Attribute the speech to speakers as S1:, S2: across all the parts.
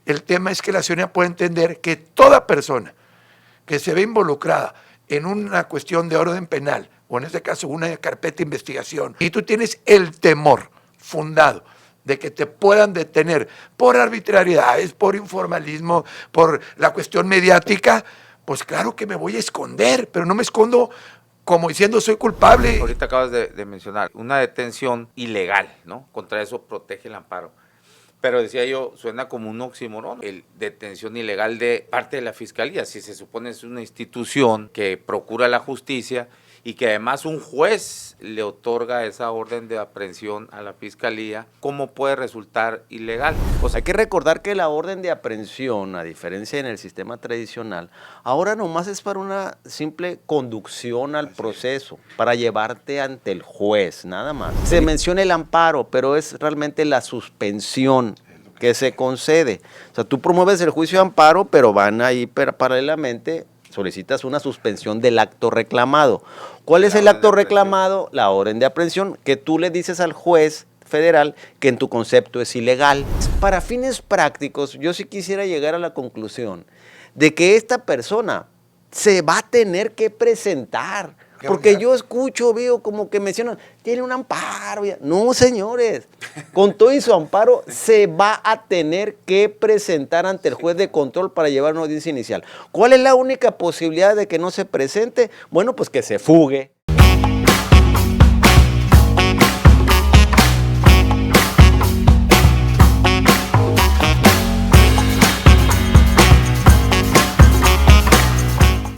S1: El tema es que la ciudadanía puede entender que toda persona que se ve involucrada en una cuestión de orden penal, o en este caso una carpeta de investigación, y tú tienes el temor fundado de que te puedan detener por arbitrariedades, por informalismo, por la cuestión mediática, pues claro que me voy a esconder, pero no me escondo como diciendo soy culpable.
S2: Ahorita acabas de mencionar una detención ilegal, ¿no? Contra eso protege el amparo. Pero decía yo, suena como un oxímoron, el detención ilegal de parte de la Fiscalía, si se supone es una institución que procura la justicia y que además un juez le otorga esa orden de aprehensión a la Fiscalía, ¿cómo puede resultar ilegal?
S3: Pues hay que recordar que la orden de aprehensión, a diferencia en el sistema tradicional, ahora nomás es para una simple conducción al proceso, para llevarte ante el juez, nada más. Se menciona el amparo, pero es realmente la suspensión que se concede. O sea, tú promueves el juicio de amparo, pero van ahí paralelamente solicitas una suspensión del acto reclamado. ¿Cuál es el acto reclamado? La orden de aprehensión, que tú le dices al juez federal que en tu concepto es ilegal. Para fines prácticos, yo sí quisiera llegar a la conclusión de que esta persona se va a tener que presentar. Porque yo escucho, veo como que mencionan, tiene un amparo. No, señores, con todo y su amparo se va a tener que presentar ante el juez de control para llevar una audiencia inicial. ¿Cuál es la única posibilidad de que no se presente? Bueno, pues que se fugue.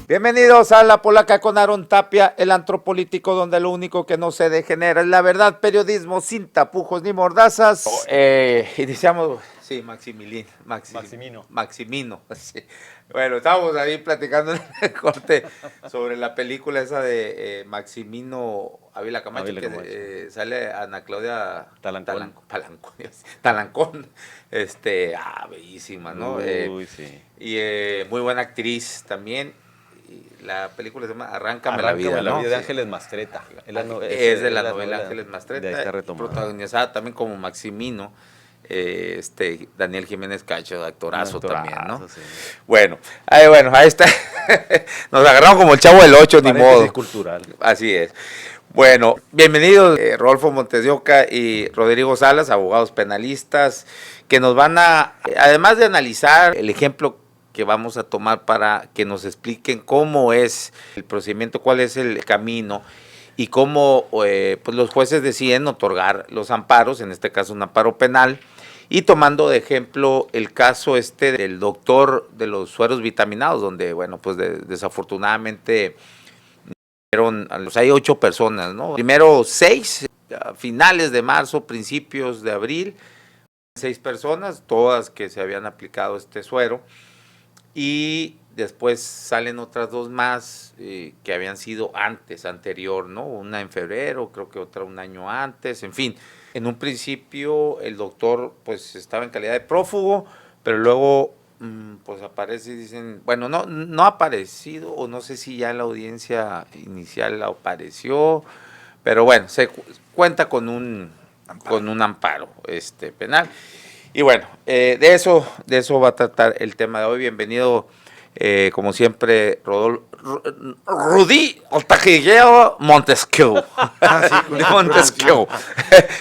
S2: Bienvenidos a La Polaca con Aaron Tapia, el antropolítico donde lo único que no se degenera es la verdad, periodismo sin tapujos ni mordazas. Iniciamos, sí, Maximino. Sí. Bueno, estábamos ahí platicando en el corte sobre la película esa de Maximino Ávila Camacho, que sale Ana Claudia Talancón, bellísima, ¿no?
S3: Sí.
S2: Y muy buena actriz también. La película se llama Arráncame la vida,
S3: la
S2: ¿no?
S3: vida de Ángeles Mastreta.
S2: Es de la novela Ángeles Mastreta,
S3: de ahí está retomada.
S2: Protagonizada también como Maximino, Daniel Jiménez Cacho, actorazo también, ¿no? Sí. Bueno, ahí está. Nos agarramos como el Chavo del 8, ni modo.
S3: Cultural.
S2: Así es. Bueno, bienvenidos Rodolfo Montes de Oca y Rodrigo Salas, abogados penalistas, que nos van a, además de analizar el ejemplo que vamos a tomar para que nos expliquen cómo es el procedimiento, cuál es el camino y cómo pues los jueces deciden otorgar los amparos, en este caso un amparo penal, y tomando de ejemplo el caso del doctor de los sueros vitaminados, donde, bueno, pues desafortunadamente hay 8 personas, ¿no? Primero 6, a finales de marzo, principios de abril, 6 personas, todas que se habían aplicado este suero. Y después salen otras 2 más que habían sido anterior, ¿no? Una en febrero, creo que otra un año antes, en fin. En un principio el doctor pues estaba en calidad de prófugo, pero luego pues aparece y dicen, bueno, no ha aparecido, o no sé si ya en la audiencia inicial apareció, pero bueno, se cuenta con un amparo penal. Y bueno, de eso va a tratar el tema de hoy. Bienvenido, como siempre, Rudy, el taquillero Montesquieu. De Montesquieu.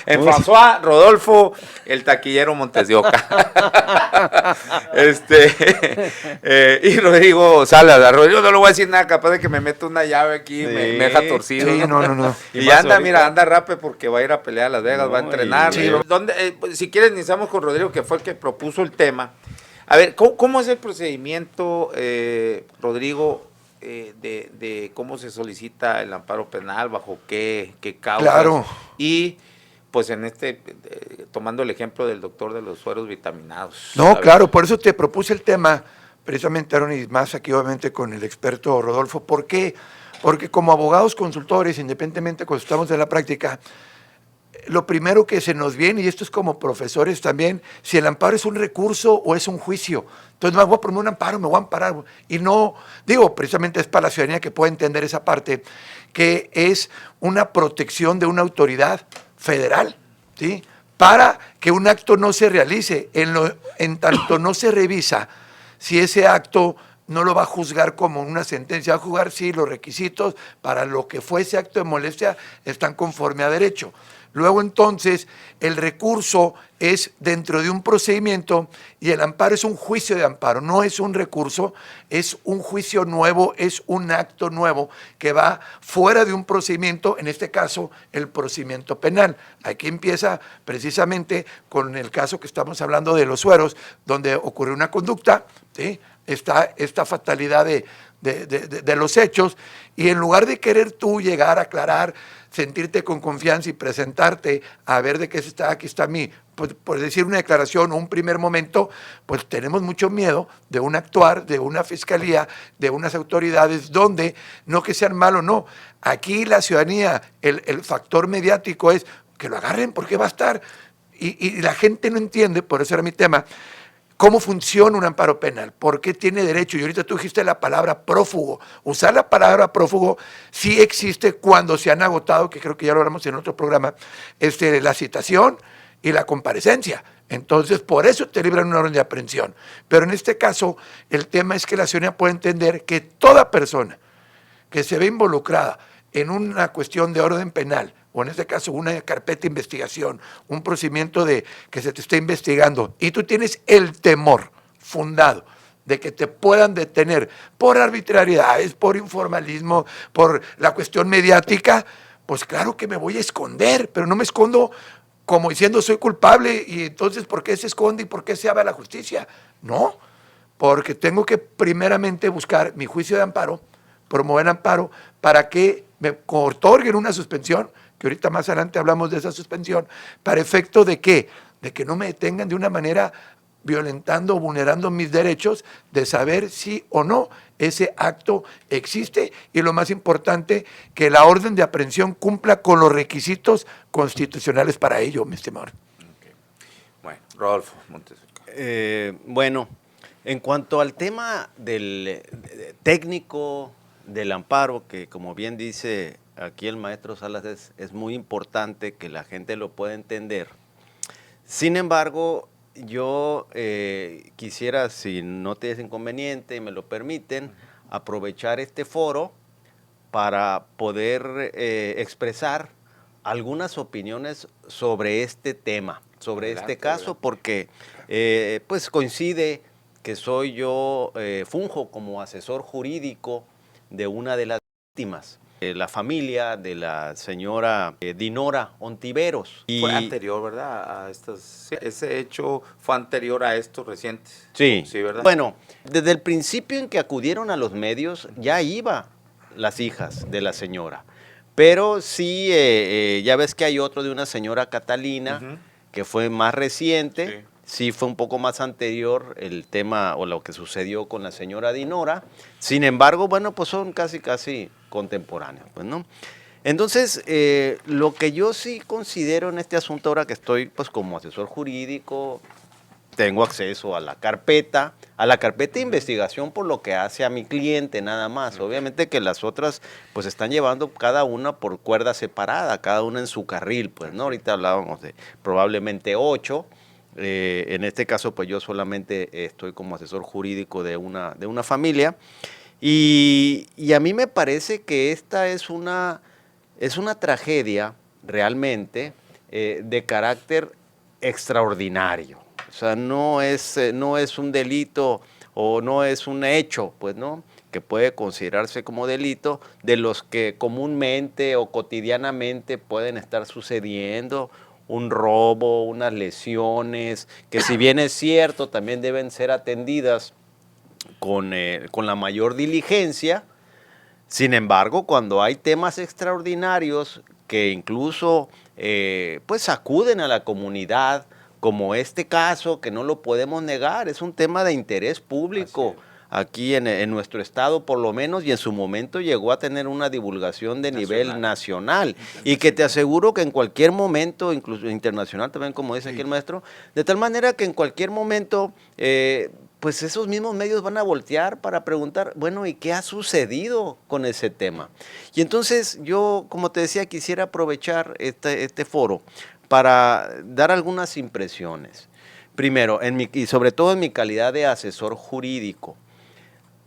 S2: En François, Rodolfo, el taquillero Montes de Oca. Y Rodrigo Salas. A Rodrigo no le voy a decir nada, capaz de que me mete una llave aquí y me deja torcido.
S1: Sí, no.
S2: Y anda rápido porque va a ir a pelear a Las Vegas, va a entrenar. Sí. Si quieres, iniciamos con Rodrigo, que fue el que propuso el tema. A ver, ¿cómo es el procedimiento, Rodrigo, de cómo se solicita el amparo penal, bajo qué causas?
S1: Claro.
S2: Y pues tomando el ejemplo del doctor de los sueros vitaminados.
S1: No, claro, por eso te propuse el tema, precisamente, Aaron, y más aquí obviamente con el experto Rodolfo. ¿Por qué? Porque como abogados consultores, independientemente cuando estamos en la práctica, lo primero que se nos viene, y esto es como profesores también, si el amparo es un recurso o es un juicio. Entonces me voy a poner un amparo, me voy a amparar. Y no, digo, precisamente es para la ciudadanía que pueda entender esa parte, que es una protección de una autoridad federal, ¿sí? para que un acto no se realice, en tanto no se revisa si ese acto no lo va a juzgar como una sentencia, va a juzgar si los requisitos para lo que fue ese acto de molestia están conforme a derecho. Luego entonces el recurso es dentro de un procedimiento y el amparo es un juicio de amparo, no es un recurso, es un juicio nuevo, es un acto nuevo que va fuera de un procedimiento, en este caso el procedimiento penal. Aquí empieza precisamente con el caso que estamos hablando de los sueros, donde ocurrió una conducta, ¿sí? Esta fatalidad de los hechos, y en lugar de querer tú llegar a aclarar, sentirte con confianza y presentarte a ver de qué se está, aquí está mi, pues, por decir una declaración o un primer momento, pues tenemos mucho miedo de un actuar, de una fiscalía, de unas autoridades, donde no que sean malos, no. Aquí la ciudadanía, el factor mediático es que lo agarren porque va a estar, y la gente no entiende, por eso era mi tema, cómo funciona un amparo penal, por qué tiene derecho. Y ahorita tú dijiste la palabra prófugo. Usar la palabra prófugo sí existe cuando se han agotado, que creo que ya lo hablamos en otro programa, la citación y la comparecencia. Entonces, por eso te libran una orden de aprehensión. Pero en este caso, el tema es que la ciudadanía puede entender que toda persona que se ve involucrada en una cuestión de orden penal, o en este caso una carpeta de investigación, un procedimiento de que se te está investigando, y tú tienes el temor fundado de que te puedan detener por arbitrariedades, por informalismo, por la cuestión mediática, pues claro que me voy a esconder, pero no me escondo como diciendo soy culpable, y entonces ¿por qué se esconde y por qué se abre la justicia? No, porque tengo que primeramente buscar mi juicio de amparo, promover amparo, para que me otorguen una suspensión, que ahorita más adelante hablamos de esa suspensión, para efecto de ¿qué? De que no me detengan de una manera violentando o vulnerando mis derechos de saber si o no ese acto existe, y lo más importante, que la orden de aprehensión cumpla con los requisitos constitucionales para ello, mi estimado.
S2: Okay. Bueno, Rodolfo Montes.
S3: Bueno, en cuanto al tema del técnico del amparo, que como bien dice aquí el maestro Salas, es muy importante que la gente lo pueda entender. Sin embargo, yo quisiera, si no te es inconveniente y me lo permiten, aprovechar este foro para poder expresar algunas opiniones sobre este tema, sobre este caso, porque pues coincide que soy yo, funjo como asesor jurídico de una de las víctimas, la familia de la señora Dinora Ontiveros.
S2: Fue anterior, ¿verdad? A estos, sí, ese hecho fue anterior a estos recientes.
S3: Sí,
S2: sí, ¿verdad?
S3: Bueno, desde el principio en que acudieron a los medios, ya iban las hijas de la señora. Pero sí, ya ves que hay otro de una señora Catalina, que fue más reciente. Sí, fue un poco más anterior el tema o lo que sucedió con la señora Dinora. Sin embargo, bueno, pues son casi contemporáneos, pues, ¿no? Entonces, lo que yo sí considero en este asunto, ahora que estoy pues como asesor jurídico, tengo acceso a la carpeta de investigación por lo que hace a mi cliente nada más. Obviamente que las otras pues están llevando cada una por cuerda separada, cada una en su carril, pues, ¿no? Ahorita hablábamos de probablemente 8. En este caso, pues yo solamente estoy como asesor jurídico de una familia, y a mí me parece que esta es una tragedia realmente de carácter extraordinario. O sea, no es un delito o no es un hecho, pues, ¿no?, que puede considerarse como delito, de los que comúnmente o cotidianamente pueden estar sucediendo. Un robo, unas lesiones, que si bien es cierto, también deben ser atendidas con la mayor diligencia. Sin embargo, cuando hay temas extraordinarios que incluso pues acuden a la comunidad, como este caso, que no lo podemos negar, es un tema de interés público aquí en nuestro estado por lo menos, y en su momento llegó a tener una divulgación de nivel nacional, y que te aseguro que en cualquier momento, incluso internacional también, como dice aquí el maestro, de tal manera que en cualquier momento pues esos mismos medios van a voltear para preguntar, bueno, ¿y qué ha sucedido con ese tema? Y entonces yo, como te decía, quisiera aprovechar este foro para dar algunas impresiones. Primero, y sobre todo en mi calidad de asesor jurídico,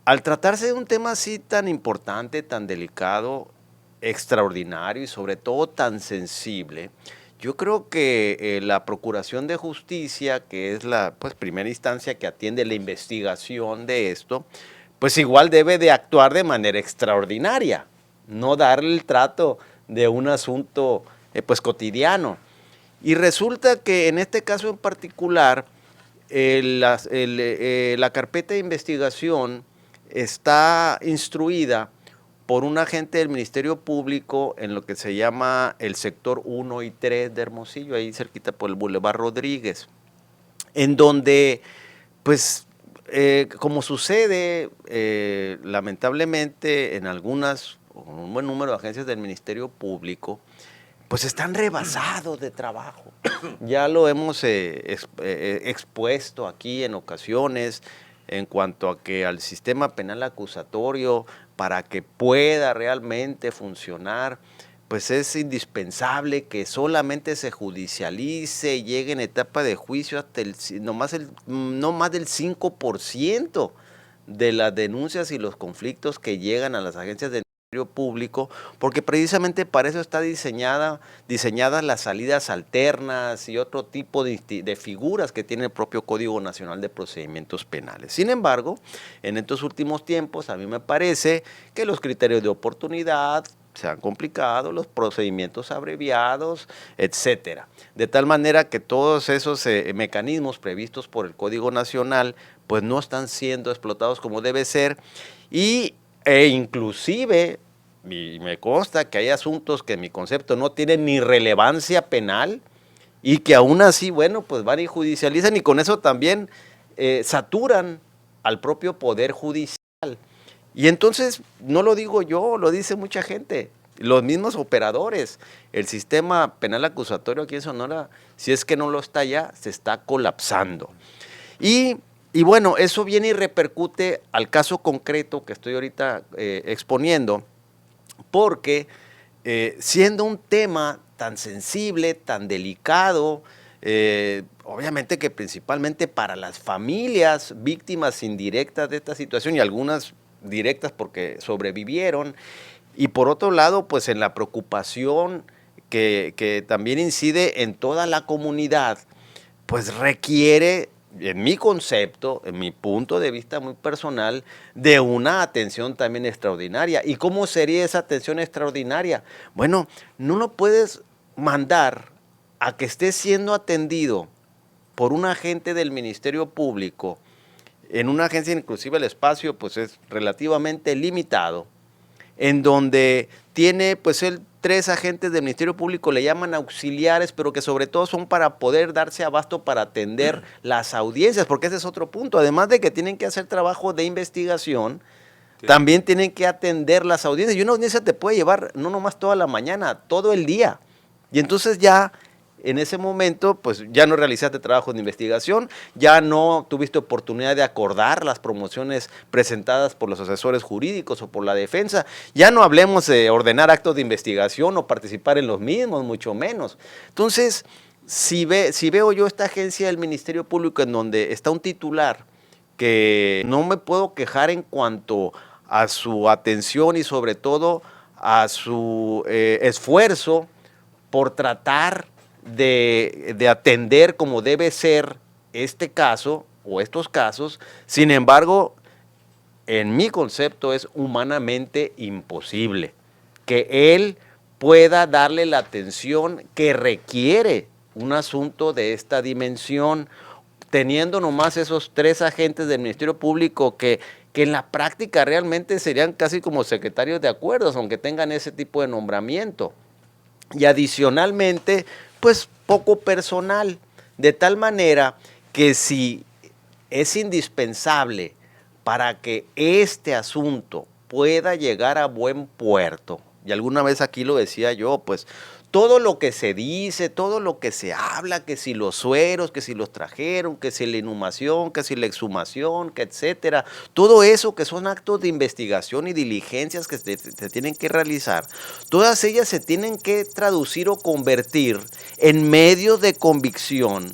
S3: al tratarse de un tema así tan importante, tan delicado, extraordinario y sobre todo tan sensible, yo creo que la Procuración de Justicia, que es la primera instancia que atiende la investigación de esto, pues igual debe de actuar de manera extraordinaria, no darle el trato de un asunto cotidiano. Y resulta que en este caso en particular, la carpeta de investigación está instruida por un agente del Ministerio Público en lo que se llama el sector 1 y 3 de Hermosillo, ahí cerquita por el Boulevard Rodríguez, en donde, pues, como sucede lamentablemente en un buen número de agencias del Ministerio Público, pues están rebasados de trabajo. Ya lo hemos expuesto aquí en ocasiones en cuanto a que al sistema penal acusatorio, para que pueda realmente funcionar, pues es indispensable que solamente se judicialice, llegue en etapa de juicio hasta no más del 5% de las denuncias y los conflictos que llegan a las agencias del Ministerio Público, porque precisamente para eso está diseñadas las salidas alternas y otro tipo de figuras que tiene el propio Código Nacional de Procedimientos Penales. Sin embargo, en estos últimos tiempos a mí me parece que los criterios de oportunidad se han complicado, los procedimientos abreviados, etcétera. De tal manera que todos esos mecanismos previstos por el Código Nacional pues no están siendo explotados como debe ser e inclusive, y me consta que hay asuntos que en mi concepto no tienen ni relevancia penal y que aún así, bueno, pues van y judicializan y con eso también saturan al propio Poder Judicial. Y entonces, no lo digo yo, lo dice mucha gente, los mismos operadores. El sistema penal acusatorio aquí en Sonora, si es que no lo está ya, se está colapsando. Y bueno, eso viene y repercute al caso concreto que estoy ahorita exponiendo, porque siendo un tema tan sensible, tan delicado, obviamente que principalmente para las familias víctimas indirectas de esta situación y algunas directas porque sobrevivieron, y por otro lado, pues en la preocupación que también incide en toda la comunidad, pues requiere, en mi concepto, en mi punto de vista muy personal, de una atención también extraordinaria. ¿Y cómo sería esa atención extraordinaria? Bueno, no lo puedes mandar a que esté siendo atendido por un agente del Ministerio Público. En una agencia inclusive el espacio pues es relativamente limitado, en donde tiene pues él 3 agentes del Ministerio Público, le llaman auxiliares, pero que sobre todo son para poder darse abasto para atender las audiencias, porque ese es otro punto, además de que tienen que hacer trabajo de investigación, también tienen que atender las audiencias, y una audiencia te puede llevar no nomás toda la mañana, todo el día, y entonces ya en ese momento, pues ya no realizaste trabajo de investigación, ya no tuviste oportunidad de acordar las promociones presentadas por los asesores jurídicos o por la defensa, ya no hablemos de ordenar actos de investigación o participar en los mismos, mucho menos. Entonces, si veo yo esta agencia del Ministerio Público en donde está un titular que no me puedo quejar en cuanto a su atención y sobre todo a su esfuerzo por tratar de atender como debe ser este caso o estos casos, sin embargo, en mi concepto es humanamente imposible que él pueda darle la atención que requiere un asunto de esta dimensión, teniendo nomás esos 3 agentes del Ministerio Público que en la práctica realmente serían casi como secretarios de acuerdos, aunque tengan ese tipo de nombramiento. Y adicionalmente, pues poco personal, de tal manera que si es indispensable para que este asunto pueda llegar a buen puerto, y alguna vez aquí lo decía yo, pues todo lo que se dice, todo lo que se habla, que si los sueros, que si los trajeron, que si la inhumación, que si la exhumación, que etcétera, todo eso que son actos de investigación y diligencias que se tienen que realizar, todas ellas se tienen que traducir o convertir en medios de convicción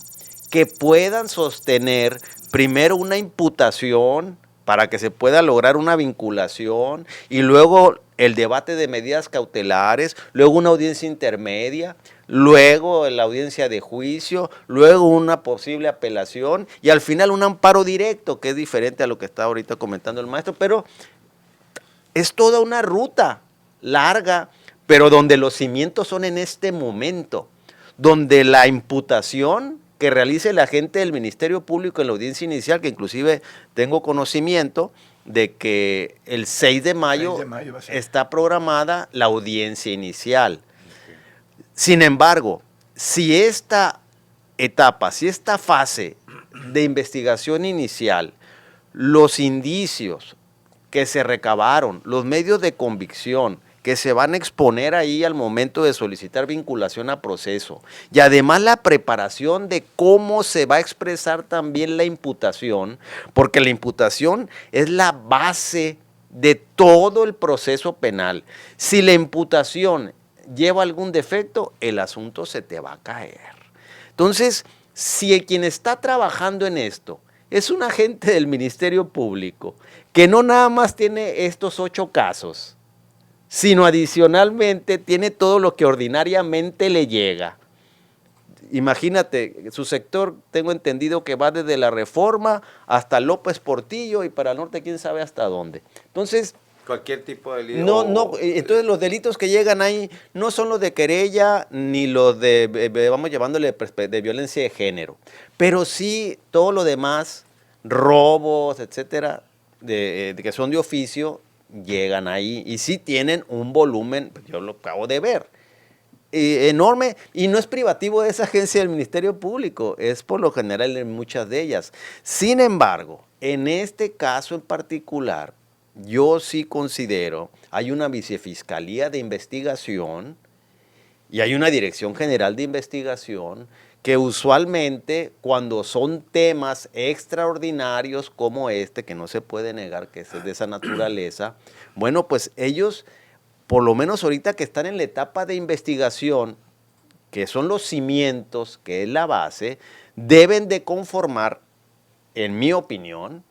S3: que puedan sostener primero una imputación para que se pueda lograr una vinculación y luego el debate de medidas cautelares, luego una audiencia intermedia, luego la audiencia de juicio, luego una posible apelación y al final un amparo directo, que es diferente a lo que está ahorita comentando el maestro, pero es toda una ruta larga, pero donde los cimientos son en este momento, donde la imputación que realice el agente del Ministerio Público en la audiencia inicial, que inclusive tengo conocimiento de que el 6 de mayo está programada la audiencia inicial. Sin embargo, si esta etapa, si esta fase de investigación inicial, los indicios que se recabaron, los medios de convicción que se van a exponer ahí al momento de solicitar vinculación a proceso y además la preparación de cómo se va a expresar también la imputación, porque la imputación es la base de todo el proceso penal. Si la imputación lleva algún defecto, el asunto se te va a caer. Entonces, si quien está trabajando en esto es un agente del Ministerio Público que no nada más tiene estos 8 casos, sino adicionalmente tiene todo lo que ordinariamente le llega. Imagínate, su sector, tengo entendido que va desde la Reforma hasta López Portillo y para el norte quién sabe hasta dónde. Entonces,
S2: cualquier tipo de delito.
S3: Entonces los delitos que llegan ahí no son los de querella ni los de, vamos llamándole, de violencia de género, pero sí todo lo demás, robos, etcétera, de que son de oficio, llegan ahí y sí tienen un volumen, yo lo acabo de ver, enorme, y no es privativo de esa agencia del Ministerio Público, es por lo general en muchas de ellas. Sin embargo, en este caso en particular, yo sí considero, hay una vicefiscalía de investigación y hay una dirección general de investigación que usualmente cuando son temas extraordinarios como este, que no se puede negar que es de esa naturaleza, bueno, pues ellos, por lo menos ahorita que están en la etapa de investigación, que son los cimientos, que es la base, deben de conformar, en mi opinión,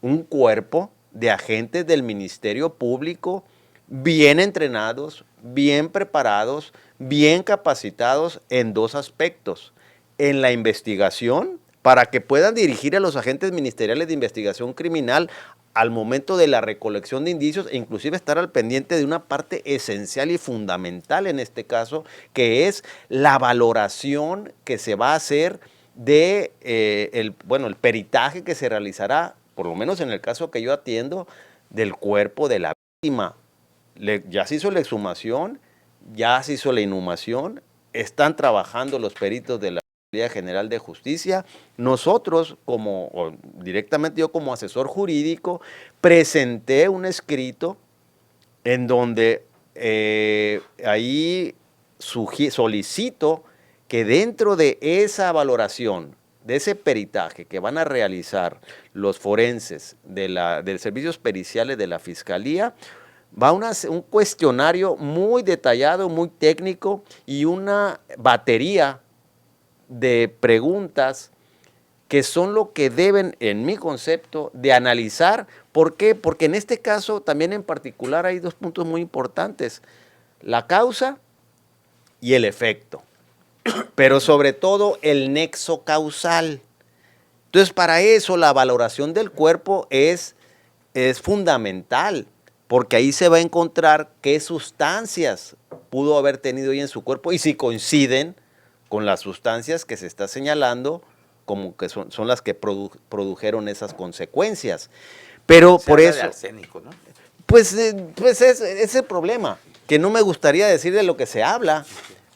S3: un cuerpo de agentes del Ministerio Público bien entrenados, bien preparados, bien capacitados en 2 aspectos. En la investigación, para que puedan dirigir a los agentes ministeriales de investigación criminal al momento de la recolección de indicios e inclusive estar al pendiente de una parte esencial y fundamental en este caso, que es la valoración que se va a hacer de el peritaje que se realizará, por lo menos en el caso que yo atiendo, del cuerpo de la víctima. Ya se hizo la exhumación, ya se hizo la inhumación, están trabajando los peritos de la Fiscalía General de Justicia. Nosotros, directamente yo como asesor jurídico, presenté un escrito en donde ahí solicito que dentro de esa valoración, de ese peritaje que van a realizar los forenses de servicios periciales de la Fiscalía, va un cuestionario muy detallado, muy técnico y una batería de preguntas que son lo que deben, en mi concepto, de analizar. ¿Por qué? Porque en este caso también en particular hay 2 puntos muy importantes: la causa y el efecto, pero sobre todo el nexo causal. Entonces, para eso la valoración del cuerpo es fundamental, porque ahí se va a encontrar qué sustancias pudo haber tenido ahí en su cuerpo y si coinciden con las sustancias que se está señalando como que son las que produjeron esas consecuencias. Pero
S2: Se
S3: por
S2: habla
S3: eso...
S2: de arsénico, ¿no?
S3: Pues es el problema, que no me gustaría decir de lo que se habla.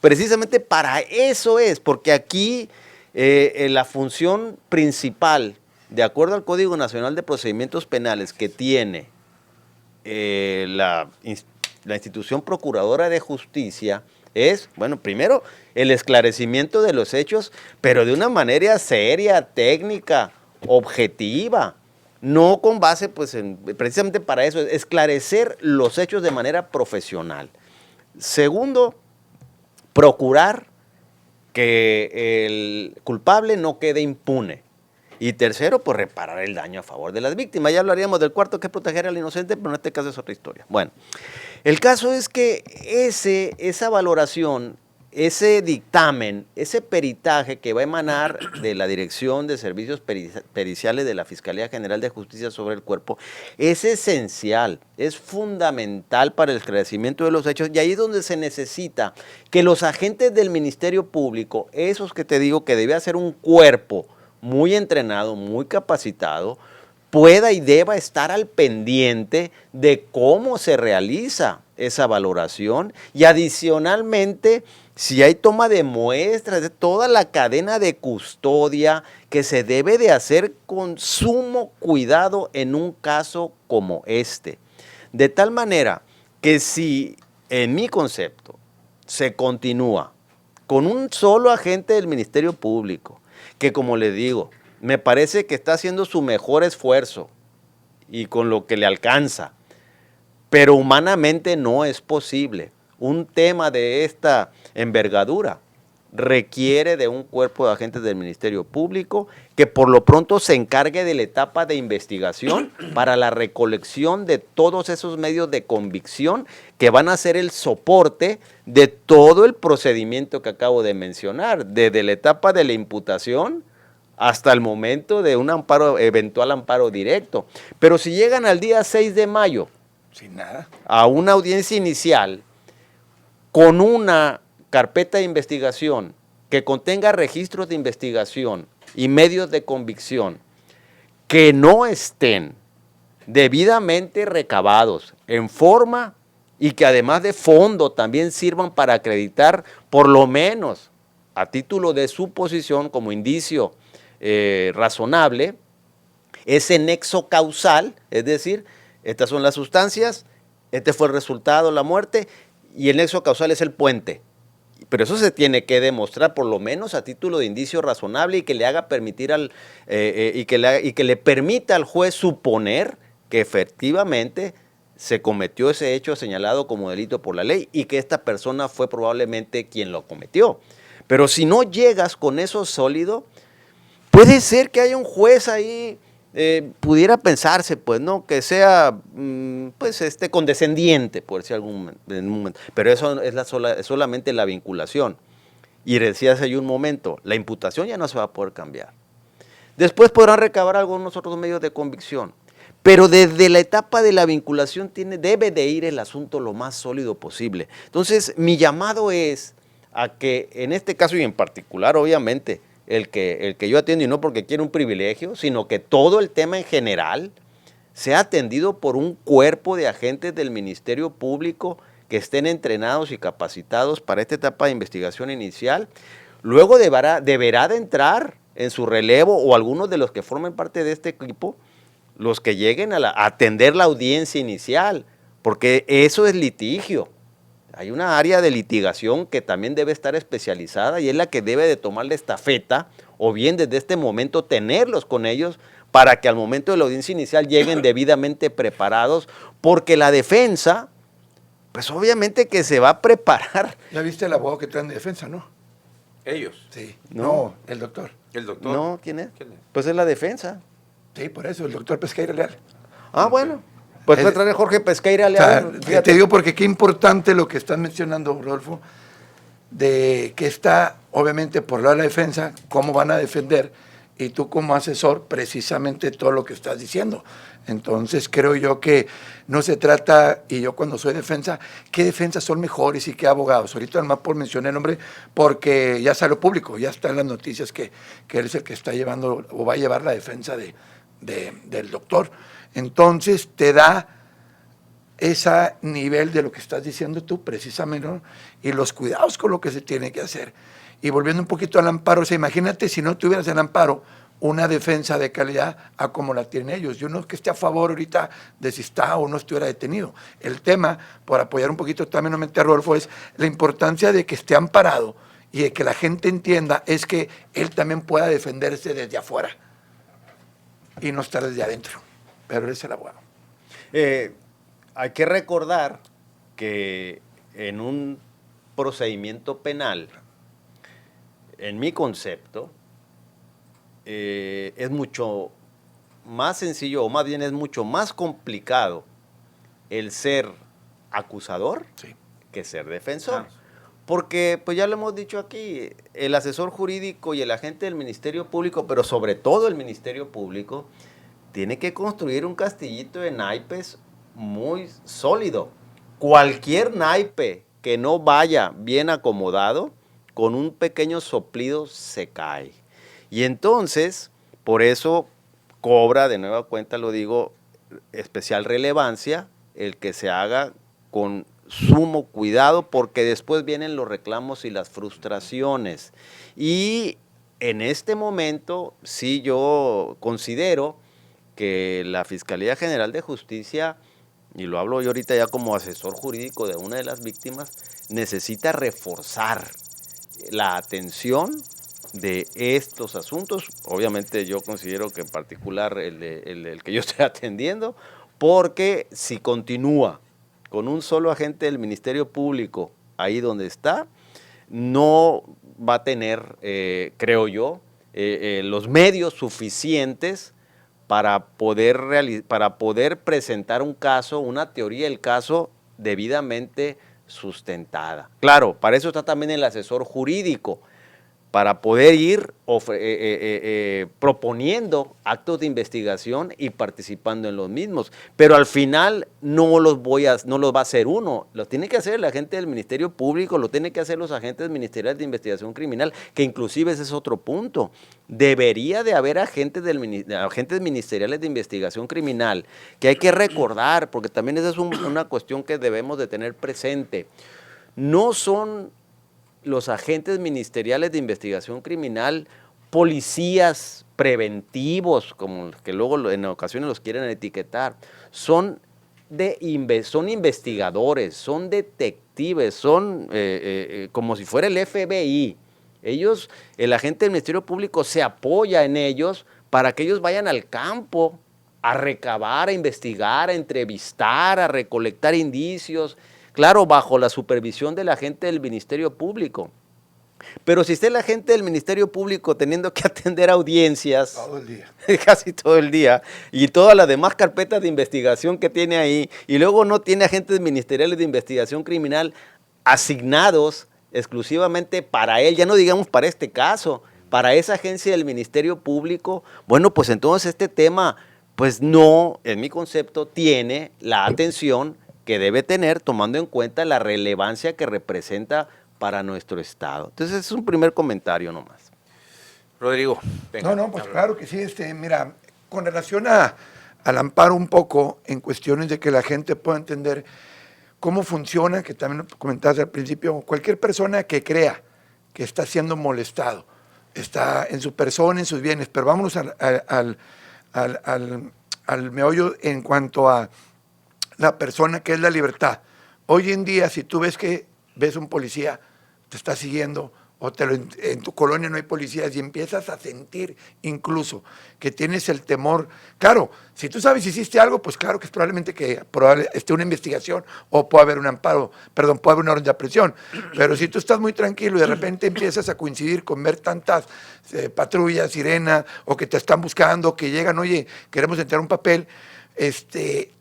S3: Precisamente para eso es, porque aquí la función principal, de acuerdo al Código Nacional de Procedimientos Penales que tiene la institución procuradora de justicia, es, bueno, primero, el esclarecimiento de los hechos, pero de una manera seria, técnica, objetiva, no con base, pues, precisamente para eso, esclarecer los hechos de manera profesional. Segundo, procurar que el culpable no quede impune. Y tercero, pues reparar el daño a favor de las víctimas. Ya hablaríamos del cuarto, que es proteger al inocente, pero en este caso es otra historia. Bueno, el caso es que esa valoración, ese dictamen, ese peritaje que va a emanar de la Dirección de Servicios Periciales de la Fiscalía General de Justicia sobre el cuerpo, es esencial, es fundamental para el esclarecimiento de los hechos, y ahí es donde se necesita que los agentes del Ministerio Público, esos que te digo que debe hacer un cuerpo muy entrenado, muy capacitado, pueda y deba estar al pendiente de cómo se realiza esa valoración, y adicionalmente, si hay toma de muestras, de toda la cadena de custodia que se debe de hacer con sumo cuidado en un caso como este. De tal manera que si, en mi concepto, se continúa con un solo agente del Ministerio Público, que, como le digo, me parece que está haciendo su mejor esfuerzo y con lo que le alcanza, pero humanamente no es posible. Un tema de esta envergadura requiere de un cuerpo de agentes del Ministerio Público que por lo pronto se encargue de la etapa de investigación para la recolección de todos esos medios de convicción que van a ser el soporte de todo el procedimiento que acabo de mencionar, desde la etapa de la imputación hasta el momento de un amparo, eventual amparo directo. Pero si llegan al día 6 de mayo
S1: Sin nada.
S3: a una audiencia inicial con una carpeta de investigación que contenga registros de investigación y medios de convicción que no estén debidamente recabados en forma y que además de fondo también sirvan para acreditar, por lo menos a título de suposición como indicio razonable, ese nexo causal, es decir, estas son las sustancias, este fue el resultado, la muerte, y el nexo causal es el puente. Pero eso se tiene que demostrar por lo menos a título de indicio razonable y que le haga permitir y que le permita al juez suponer que efectivamente se cometió ese hecho señalado como delito por la ley y que esta persona fue probablemente quien lo cometió. Pero si no llegas con eso sólido, puede ser que haya un juez ahí, pudiera pensarse, pues, ¿no? Que sea, pues, condescendiente, por decir en un momento. Pero eso es solamente la vinculación. Y decías hace un momento, la imputación ya no se va a poder cambiar. Después podrán recabar algunos otros medios de convicción. Pero desde la etapa de la vinculación debe de ir el asunto lo más sólido posible. Entonces, mi llamado es a que, en este caso y en particular, obviamente, el que yo atiendo, y no porque quiera un privilegio, sino que todo el tema en general sea atendido por un cuerpo de agentes del Ministerio Público que estén entrenados y capacitados para esta etapa de investigación inicial. Luego deberá de entrar en su relevo, o algunos de los que formen parte de este equipo, los que lleguen a atender la audiencia inicial, porque eso es litigio. Hay una área de litigación que también debe estar especializada y es la que debe de tomar la estafeta, o bien desde este momento tenerlos con ellos para que al momento de la audiencia inicial lleguen debidamente preparados, porque la defensa, pues obviamente que se va a preparar.
S1: ¿Ya viste el abogado que traen de defensa, no?
S2: Ellos.
S1: Sí.
S3: No.
S1: No, el doctor.
S2: El doctor.
S3: No, ¿quién es?
S2: ¿Quién es?
S3: Pues es la defensa.
S1: Sí, por eso, el doctor Pesqueira Leal.
S3: Ah, bueno. Pues puede traer a Jorge Pesqueira
S1: O sea,
S3: Leal.
S1: te digo porque qué importante lo que estás mencionando, Rodolfo, de que está, obviamente, por lado de la defensa, cómo van a defender, y tú como asesor, precisamente todo lo que estás diciendo. Entonces, creo yo que no se trata, y yo cuando soy defensa, ¿qué defensas son mejores y qué abogados? Ahorita nomás por mencionar el nombre, porque ya salió público, ya están las noticias que él es el que está llevando, o va a llevar la defensa del doctor. Entonces, te da ese nivel de lo que estás diciendo tú, precisamente, ¿no? Y los cuidados con lo que se tiene que hacer. Y volviendo un poquito al amparo, o sea, imagínate si no tuvieras el amparo, una defensa de calidad a como la tienen ellos. Yo no es que esté a favor ahorita de si está o no estuviera detenido. El tema, por apoyar un poquito también a Rodolfo, es la importancia de que esté amparado y de que la gente entienda es que él también pueda defenderse desde afuera y no estar desde adentro. Pero él es el abogado.
S3: Hay que recordar que en un procedimiento penal, en mi concepto, es mucho más sencillo, o más bien es mucho más complicado el ser acusador que ser defensor. Porque, pues ya lo hemos dicho aquí, el asesor jurídico y el agente del Ministerio Público, pero sobre todo el Ministerio Público, tiene que construir un castillito de naipes muy sólido. Cualquier naipe que no vaya bien acomodado, con un pequeño soplido se cae. Y entonces, por eso cobra, de nueva cuenta lo digo, especial relevancia el que se haga con sumo cuidado, porque después vienen los reclamos y las frustraciones. Y en este momento, sí, yo considero que la Fiscalía General de Justicia, y lo hablo yo ahorita ya como asesor jurídico de una de las víctimas, necesita reforzar la atención de estos asuntos. Obviamente yo considero que en particular el que yo estoy atendiendo, porque si continúa con un solo agente del Ministerio Público ahí donde está, no va a tener, creo yo, los medios suficientes para poder presentar un caso, una teoría del caso debidamente sustentada. Claro, para eso está también el asesor jurídico, para poder ir proponiendo actos de investigación y participando en los mismos. Pero al final no los va a hacer uno, lo tiene que hacer el agente del Ministerio Público, lo tiene que hacer los agentes ministeriales de investigación criminal, que inclusive ese es otro punto. Debería de haber agentes ministeriales de investigación criminal, que hay que recordar, porque también esa es una cuestión que debemos de tener presente. No son los agentes ministeriales de investigación criminal policías preventivos, como que luego en ocasiones los quieren etiquetar. Son investigadores, son detectives, son como si fuera el FBI. Ellos, el agente del Ministerio Público se apoya en ellos para que ellos vayan al campo a recabar, a investigar, a entrevistar, a recolectar indicios, claro, bajo la supervisión del agente del Ministerio Público. Pero si está el agente del Ministerio Público teniendo que atender audiencias
S1: todo el día,
S3: casi todo el día, y todas las demás carpetas de investigación que tiene ahí, y luego no tiene agentes ministeriales de investigación criminal asignados exclusivamente para él, ya no digamos para este caso, para esa agencia del Ministerio Público, bueno, pues entonces este tema, pues no, en mi concepto, tiene la atención que debe tener, tomando en cuenta la relevancia que representa para nuestro Estado. Entonces, es un primer comentario nomás.
S2: Rodrigo. Venga,
S1: no, pues claro que sí. Mira, con relación al amparo un poco, en cuestiones de que la gente pueda entender cómo funciona, que también lo comentaste al principio, cualquier persona que crea que está siendo molestado, está en su persona, en sus bienes, pero vámonos al meollo en cuanto a la persona que es la libertad. Hoy en día, si tú ves un policía, te está siguiendo, o en tu colonia no hay policías y empiezas a sentir incluso que tienes el temor. Claro, si tú sabes si hiciste algo, pues claro que es probablemente que esté una investigación o puede haber un amparo, puede haber una orden de aprehensión. Pero si tú estás muy tranquilo y de repente empiezas a coincidir con ver tantas patrullas, sirenas, o que te están buscando, que llegan, oye, queremos entregar un papel,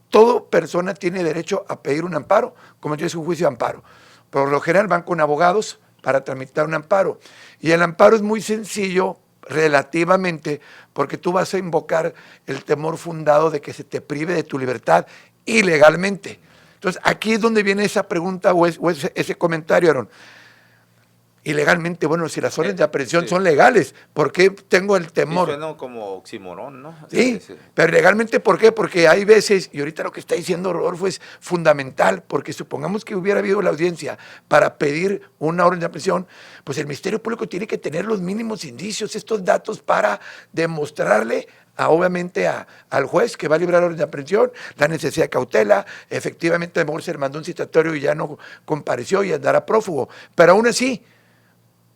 S1: toda persona tiene derecho a pedir un amparo, como tienes un juicio de amparo. Por lo general van con abogados para tramitar un amparo. Y el amparo es muy sencillo relativamente porque tú vas a invocar el temor fundado de que se te prive de tu libertad ilegalmente. Entonces, aquí es donde viene esa pregunta o ese comentario, Aaron. Y legalmente, bueno, si las órdenes de aprehensión
S2: sí.
S1: son legales, ¿por qué tengo el
S2: Sí,
S1: temor?
S2: suena como oxímoron, ¿no?
S1: Sí, pero legalmente, ¿por qué? Porque hay veces, y ahorita lo que está diciendo Rodolfo es fundamental, porque supongamos que hubiera habido la audiencia para pedir una orden de aprehensión, pues el Ministerio Público tiene que tener los mínimos indicios, estos datos para demostrarle obviamente al juez que va a librar orden de aprehensión, la necesidad de cautela, efectivamente a lo mejor se le mandó un citatorio y ya no compareció y andará prófugo, pero aún así,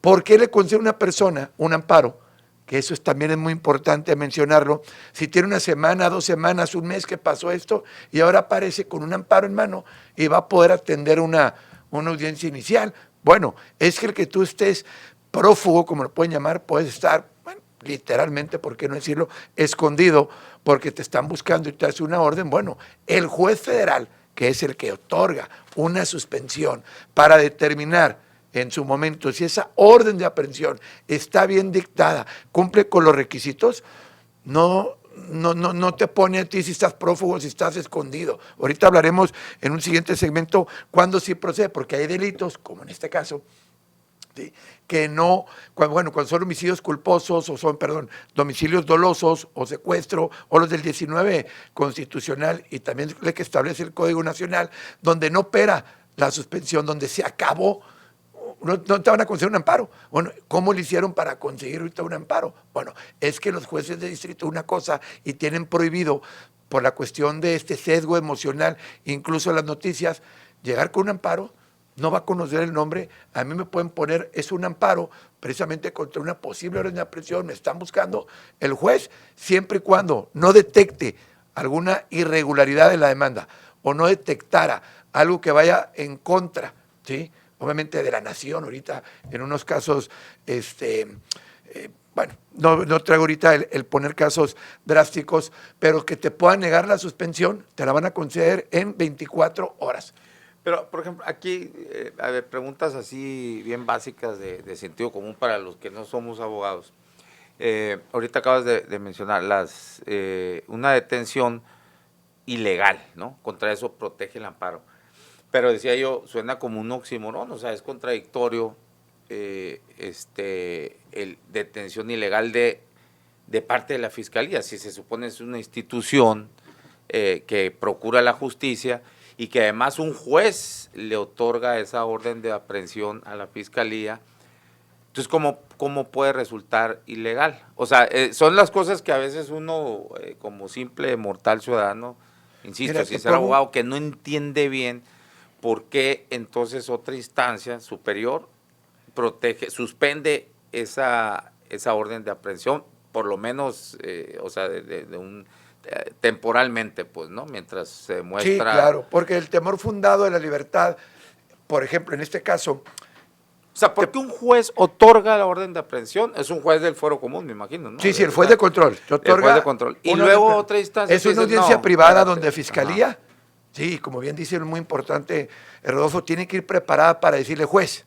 S1: ¿por qué le concede a una persona un amparo? Que eso también es muy importante mencionarlo, si tiene una semana, 2 semanas, un mes que pasó esto y ahora aparece con un amparo en mano y va a poder atender una audiencia inicial. Bueno, es que el que tú estés prófugo, como lo pueden llamar, puedes estar, bueno, literalmente, ¿por qué no decirlo?, escondido porque te están buscando y te hace una orden. Bueno, el juez federal, que es el que otorga una suspensión para determinar en su momento, si esa orden de aprehensión está bien dictada, cumple con los requisitos, no te pone a ti si estás prófugo, si estás escondido. Ahorita hablaremos en un siguiente segmento cuándo sí procede, porque hay delitos, como en este caso, ¿sí?, que no, cuando son homicidios culposos o son, domicilios dolosos o secuestro, o los del 19 constitucional y también el que establece el Código Nacional, donde no opera la suspensión, donde se acabó. No te van a conceder un amparo. Bueno, ¿cómo le hicieron para conseguir ahorita un amparo? Bueno, es que los jueces de distrito una cosa y tienen prohibido, por la cuestión de este sesgo emocional, incluso las noticias, llegar con un amparo, no va a conocer el nombre, a mí me pueden poner, es un amparo precisamente contra una posible orden de aprehensión, me están buscando. El juez, siempre y cuando no detecte alguna irregularidad de la demanda o no detectara algo que vaya en contra, ¿sí?, obviamente de la nación, ahorita en unos casos, bueno, no traigo ahorita el poner casos drásticos, pero que te puedan negar la suspensión, te la van a conceder en 24 horas.
S2: Pero, por ejemplo, aquí, a ver, preguntas así bien básicas de sentido común para los que no somos abogados. Ahorita acabas de mencionar una detención ilegal, ¿no? Contra eso protege el amparo. Pero decía yo, suena como un oxímoron, o sea, es contradictorio el detención ilegal de parte de la Fiscalía, si se supone es una institución que procura la justicia y que además un juez le otorga esa orden de aprehensión a la Fiscalía. Entonces, ¿cómo puede resultar ilegal? O sea, son las cosas que a veces uno, como simple mortal ciudadano, insisto,
S1: Mira,
S2: sin ser abogado, que no entiende bien por qué entonces otra instancia superior suspende esa orden de aprehensión, por lo menos, o sea, temporalmente, pues, ¿no? Mientras se muestra.
S1: Sí, claro, porque el temor fundado de la libertad, por ejemplo, en este caso.
S2: O sea, ¿por qué un juez otorga la orden de aprehensión? Es un juez del fuero común, me imagino, ¿no?
S1: Sí, el juez de control.
S2: El juez de control. Y luego otra instancia.
S1: Es una audiencia privada donde Fiscalía, sí, como bien dice, muy importante, Rodolfo, tiene que ir preparada para decirle, juez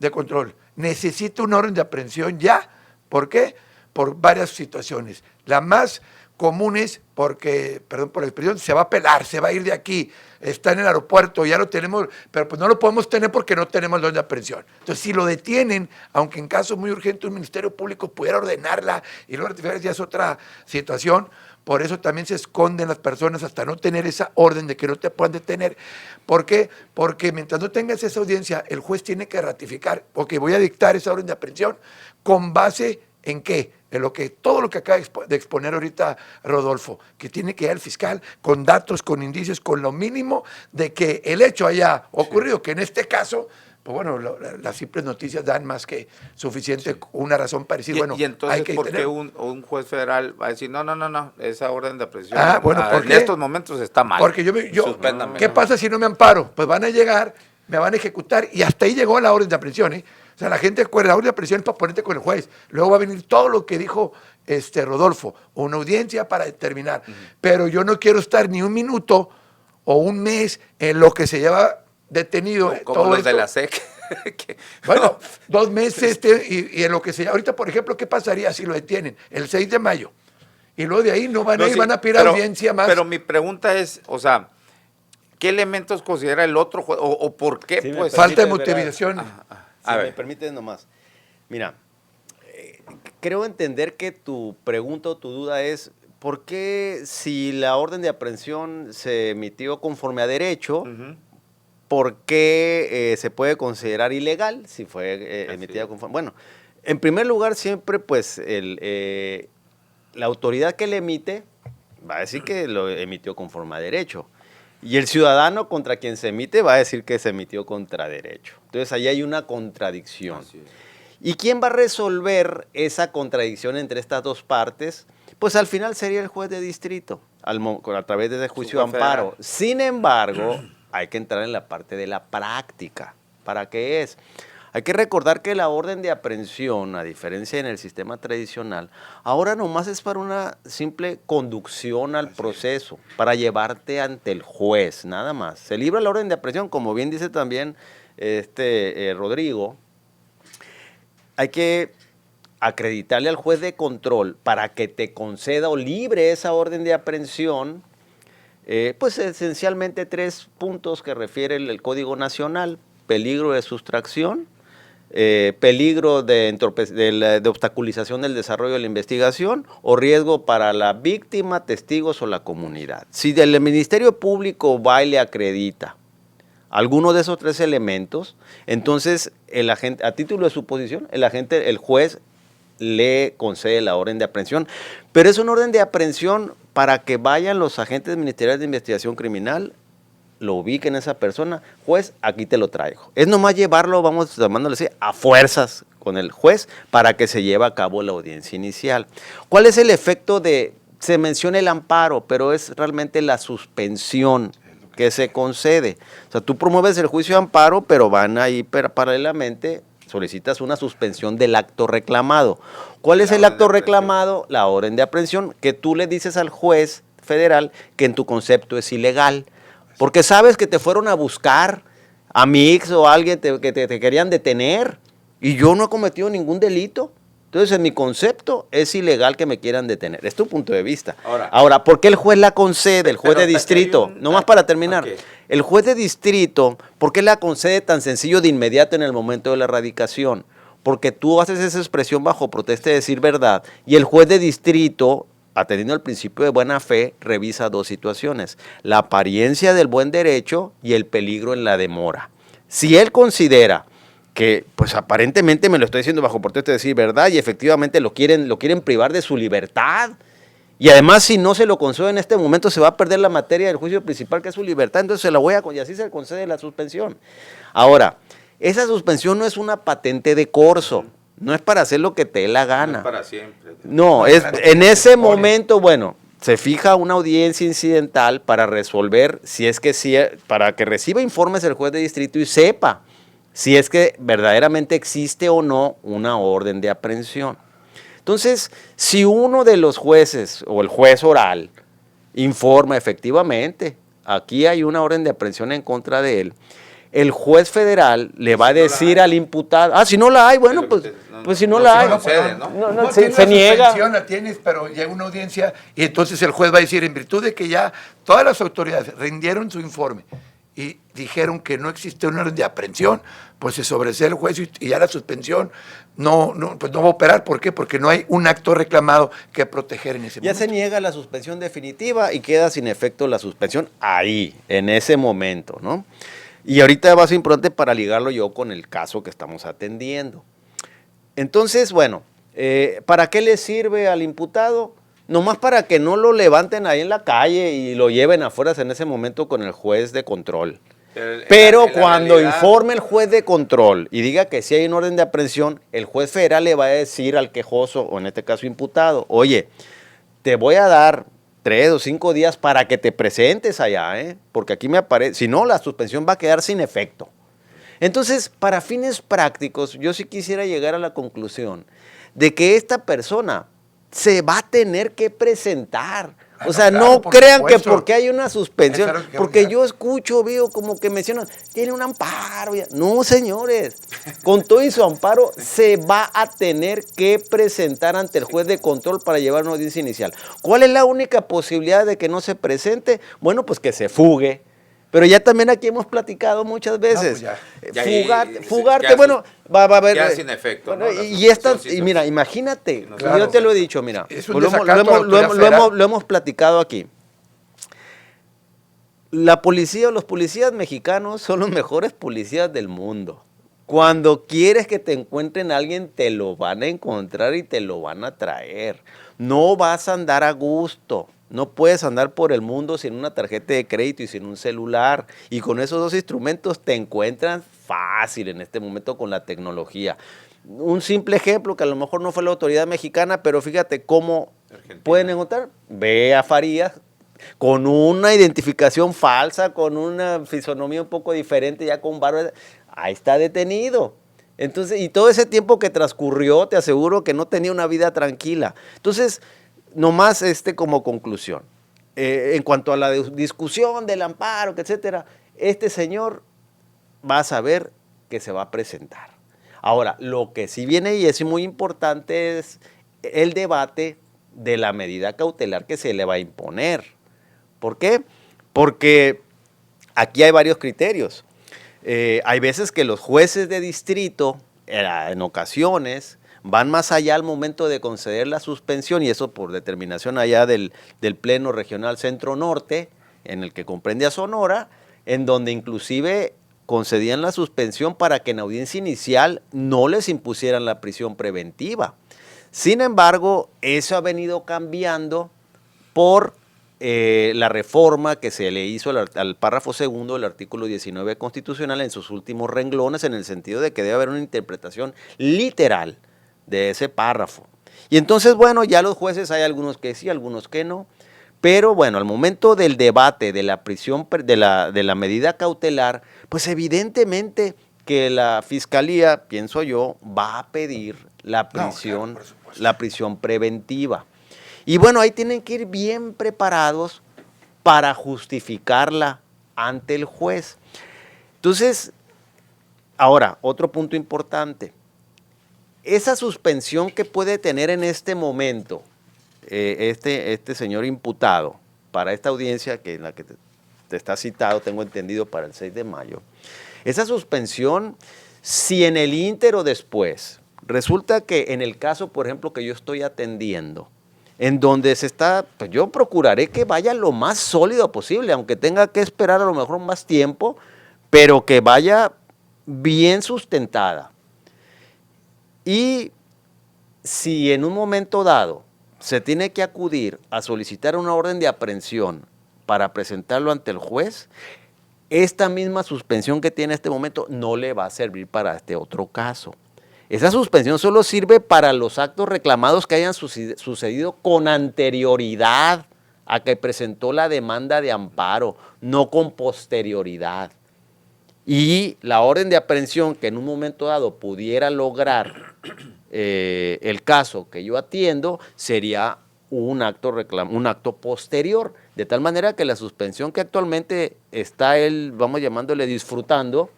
S1: de control, necesito una orden de aprehensión ya. ¿Por qué? Por varias situaciones. La más común es porque, perdón por la expresión, se va a pelar, se va a ir de aquí, está en el aeropuerto, ya lo tenemos, pero pues no lo podemos tener porque no tenemos la orden de aprehensión. Entonces, si lo detienen, aunque en caso muy urgente un Ministerio Público pudiera ordenarla y luego ratificar, ya es otra situación. Por eso también se esconden las personas hasta no tener esa orden de que no te puedan detener. ¿Por qué? Porque mientras no tengas esa audiencia, el juez tiene que ratificar, porque voy a dictar esa orden de aprehensión, ¿con base en qué? En todo lo que acaba de exponer ahorita Rodolfo, que tiene que ir al fiscal con datos, con indicios, con lo mínimo de que el hecho haya ocurrido, sí, que en este caso, pues bueno, las simples noticias dan más que suficiente, sí, una razón para decir, bueno,
S2: y entonces,
S1: hay que
S2: ¿por qué un juez federal va a decir, no, esa orden de aprehensión
S1: ¿por
S2: en
S1: qué?
S2: estos momentos está mal?
S1: Porque ¿qué pasa si no me amparo? Pues van a llegar, me van a ejecutar y hasta ahí llegó la orden de aprehensión, ¿eh? O sea, la gente acuerda, la orden de aprehensión es para ponerte con el juez. Luego va a venir todo lo que dijo Rodolfo, una audiencia para determinar. Pero yo no quiero estar ni un minuto o un mes en lo que se lleva detenido.
S2: Como
S1: todo
S2: los
S1: esto.
S2: de la SEC.
S1: Bueno, 2 meses y en lo que se lleva. Ahorita, por ejemplo, ¿qué pasaría si lo detienen? El 6 de mayo. Y luego de ahí no van a ir, van a pedir audiencia más.
S2: Pero mi pregunta es, o sea, ¿qué elementos considera el otro juez? ¿O por qué?
S3: Sí,
S2: pues,
S1: falta de motivación.
S2: A
S3: Si
S2: ver.
S3: me permites nomás. Mira, creo entender que tu pregunta o tu duda es, ¿por qué si la orden de aprehensión se emitió conforme a derecho,
S2: Ujú.
S3: por qué se puede considerar ilegal si fue
S2: Así
S3: emitida
S2: es.
S3: conforme? Bueno, en primer lugar, siempre pues la autoridad que le emite va a decir que lo emitió conforme a derecho. Y el ciudadano contra quien se emite va a decir que se emitió contra derecho. Entonces ahí hay una contradicción.
S2: Así es.
S3: ¿Y quién va a resolver esa contradicción entre estas dos partes? Pues al final sería el juez de distrito, a través de ese juicio de
S2: juez
S3: amparo.
S2: federal.
S3: Sin embargo, hay que entrar en la parte de la práctica. ¿Para qué es? Hay que recordar que la orden de aprehensión, a diferencia en el sistema tradicional, ahora nomás es para una simple conducción al proceso, para llevarte ante el juez, nada más. Se libra la orden de aprehensión, como bien dice también Rodrigo, hay que acreditarle al juez de control para que te conceda o libre esa orden de aprehensión, pues esencialmente 3 puntos que refiere el Código Nacional: peligro de sustracción, peligro de obstaculización del desarrollo de la investigación o riesgo para la víctima, testigos o la comunidad. Si el Ministerio Público va y le acredita alguno de esos 3 elementos, entonces el agente, a título de suposición, el juez le concede la orden de aprehensión, pero es una orden de aprehensión para que vayan los agentes ministeriales de investigación criminal, lo ubiquen a esa persona, juez, aquí te lo traigo. Es nomás llevarlo, vamos llamándole así, a fuerzas con el juez para que se lleve a cabo la audiencia inicial. ¿Cuál es el efecto de, se menciona el amparo, pero es realmente la suspensión que se concede? O sea, tú promueves el juicio de amparo, pero van ahí paralelamente, solicitas una suspensión del acto reclamado. ¿Cuál es el acto reclamado? La orden de aprehensión, que tú le dices al juez federal que en tu concepto es ilegal, porque sabes que te fueron a buscar a Mix o a alguien que te querían detener y yo no he cometido ningún delito. Entonces, en mi concepto, es ilegal que me quieran detener. Es tu punto de vista. Ahora, ¿por qué el juez la concede, el juez de distrito? Nomás para terminar.
S2: Okay.
S3: El juez de distrito, ¿por qué la concede tan sencillo de inmediato en el momento de la erradicación? Porque tú haces esa expresión bajo protesta de decir verdad y el juez de distrito, atendiendo al principio de buena fe, revisa 2 situaciones: la apariencia del buen derecho y el peligro en la demora. Si él considera que pues aparentemente me lo estoy diciendo bajo protesta de decir verdad y efectivamente lo quieren privar de su libertad, y además si no se lo concede en este momento se va a perder la materia del juicio principal, que es su libertad, entonces y así se le concede la suspensión. Ahora, esa suspensión no es una patente de corso, no es para hacer lo que te dé la gana.
S2: No es para siempre.
S3: No, es en ese momento, bueno, se fija una audiencia incidental para resolver si es que sí, para que reciba informes el juez de distrito y sepa si es que verdaderamente existe o no una orden de aprehensión. Entonces, si uno de los jueces o el juez oral informa efectivamente, aquí hay una orden de aprehensión en contra de él, el juez federal le va a decir al imputado, si no la hay, bueno, pues si no la hay, se niega.
S1: La tienes, pero llega una audiencia y entonces el juez va a decir, en virtud de que ya todas las autoridades rindieron su informe y dijeron que no existe una orden de aprehensión, pues se sobresee el juez y ya la suspensión pues no va a operar. ¿Por qué? Porque no hay un acto reclamado que proteger en ese momento.
S3: Ya se niega la suspensión definitiva y queda sin efecto la suspensión ahí, en ese momento, ¿no? Y ahorita va a ser importante para ligarlo yo con el caso que estamos atendiendo. Entonces, bueno, ¿para qué le sirve al imputado? Nomás para que no lo levanten ahí en la calle y lo lleven afuera en ese momento con el juez de control. Pero cuando informe el juez de control y diga que sí hay un orden de aprehensión, el juez federal le va a decir al quejoso, o en este caso imputado, oye, te voy a dar 3 o 5 días para que te presentes allá, porque aquí me aparece, si no, la suspensión va a quedar sin efecto. Entonces, para fines prácticos, yo sí quisiera llegar a la conclusión de que esta persona se va a tener que presentar. O sea,
S1: claro,
S3: no crean
S1: supuesto.
S3: que porque hay una suspensión,
S1: Es algo que
S3: porque
S1: olvidar.
S3: yo escucho, veo como que mencionan, tiene un amparo. No, señores, con todo y su amparo se va a tener que presentar ante el juez de control para llevar una audiencia inicial. ¿Cuál es la única posibilidad de que no se presente? Bueno, pues que se fugue, Pero ya también aquí hemos platicado muchas veces.
S1: pues
S2: Ya ahí
S3: Fugarte,
S2: queda
S3: bueno, va a haber.
S2: queda sin efecto,
S3: Bueno,
S2: ¿no?
S3: y estas, y mira, imagínate,
S1: Claro.
S3: yo te lo he dicho, mira,
S1: Es un
S3: pues
S1: desacato a la autoridad federal.
S3: lo hemos platicado aquí. La policía, los policías mexicanos son los mejores policías del mundo. Cuando quieres que te encuentren a alguien, te lo van a encontrar y te lo van a traer. No vas a andar a gusto. No puedes andar por el mundo sin una tarjeta de crédito y sin un celular. Y con esos dos instrumentos te encuentran fácil en este momento con la tecnología. Un simple ejemplo que a lo mejor no fue la autoridad mexicana, pero fíjate cómo pueden encontrar. Ve a Farías con una identificación falsa, con una fisonomía un poco diferente, ya con barba. Ahí está detenido. Entonces, y todo ese tiempo que transcurrió, te aseguro que no tenía una vida tranquila. Entonces, nomás como conclusión, en cuanto a la discusión del amparo, etcétera, este señor va a saber que se va a presentar. Ahora, lo que sí viene y es muy importante es el debate de la medida cautelar que se le va a imponer. ¿Por qué? Porque aquí hay varios criterios. Hay veces que los jueces de distrito, en ocasiones, van más allá al momento de conceder la suspensión, y eso por determinación allá del Pleno Regional Centro Norte, en el que comprende a Sonora, en donde inclusive concedían la suspensión para que en audiencia inicial no les impusieran la prisión preventiva. Sin embargo, eso ha venido cambiando por la reforma que se le hizo al párrafo segundo del artículo 19 constitucional en sus últimos renglones, en el sentido de que debe haber una interpretación literal de ese párrafo. Y entonces, bueno, ya los jueces, hay algunos que sí, algunos que no, pero bueno, al momento del debate de la prisión, de la medida cautelar, pues evidentemente que la fiscalía, pienso yo, va a pedir la prisión,
S1: por supuesto.
S3: la prisión preventiva. Y bueno, ahí tienen que ir bien preparados para justificarla ante el juez. Entonces, ahora, otro punto importante. Esa suspensión que puede tener en este momento este señor imputado para esta audiencia, que en la que te está citado, tengo entendido, para el 6 de mayo, esa suspensión, si en el ínter o después, resulta que en el caso, por ejemplo, que yo estoy atendiendo, en donde se está, pues yo procuraré que vaya lo más sólido posible, aunque tenga que esperar a lo mejor más tiempo, pero que vaya bien sustentada. Y si en un momento dado se tiene que acudir a solicitar una orden de aprehensión para presentarlo ante el juez, esta misma suspensión que tiene en este momento no le va a servir para este otro caso. Esa suspensión solo sirve para los actos reclamados que hayan sucedido con anterioridad a que presentó la demanda de amparo, no con posterioridad. Y la orden de aprehensión que en un momento dado pudiera lograr el caso que yo atiendo sería un acto posterior, de tal manera que la suspensión que actualmente está él, vamos llamándole disfrutando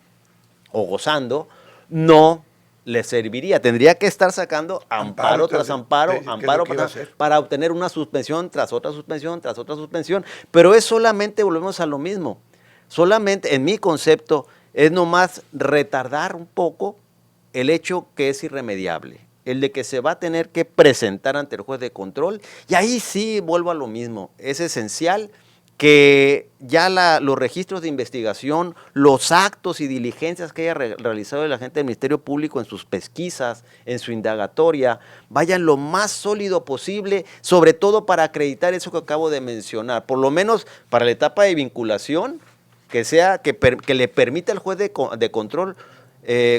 S3: o gozando, no le serviría. Tendría que estar sacando amparo tras amparo, para obtener una suspensión tras otra suspensión, tras otra suspensión. Pero es solamente, volvemos a lo mismo, solamente en mi concepto es nomás retardar un poco el hecho que es irremediable, el de que se va a tener que presentar ante el juez de control, y ahí sí vuelvo a lo mismo. Es esencial que ya los registros de investigación, los actos y diligencias que haya realizado el agente del Ministerio Público en sus pesquisas, en su indagatoria, vayan lo más sólido posible, sobre todo para acreditar eso que acabo de mencionar, por lo menos para la etapa de vinculación, que le permita al juez de control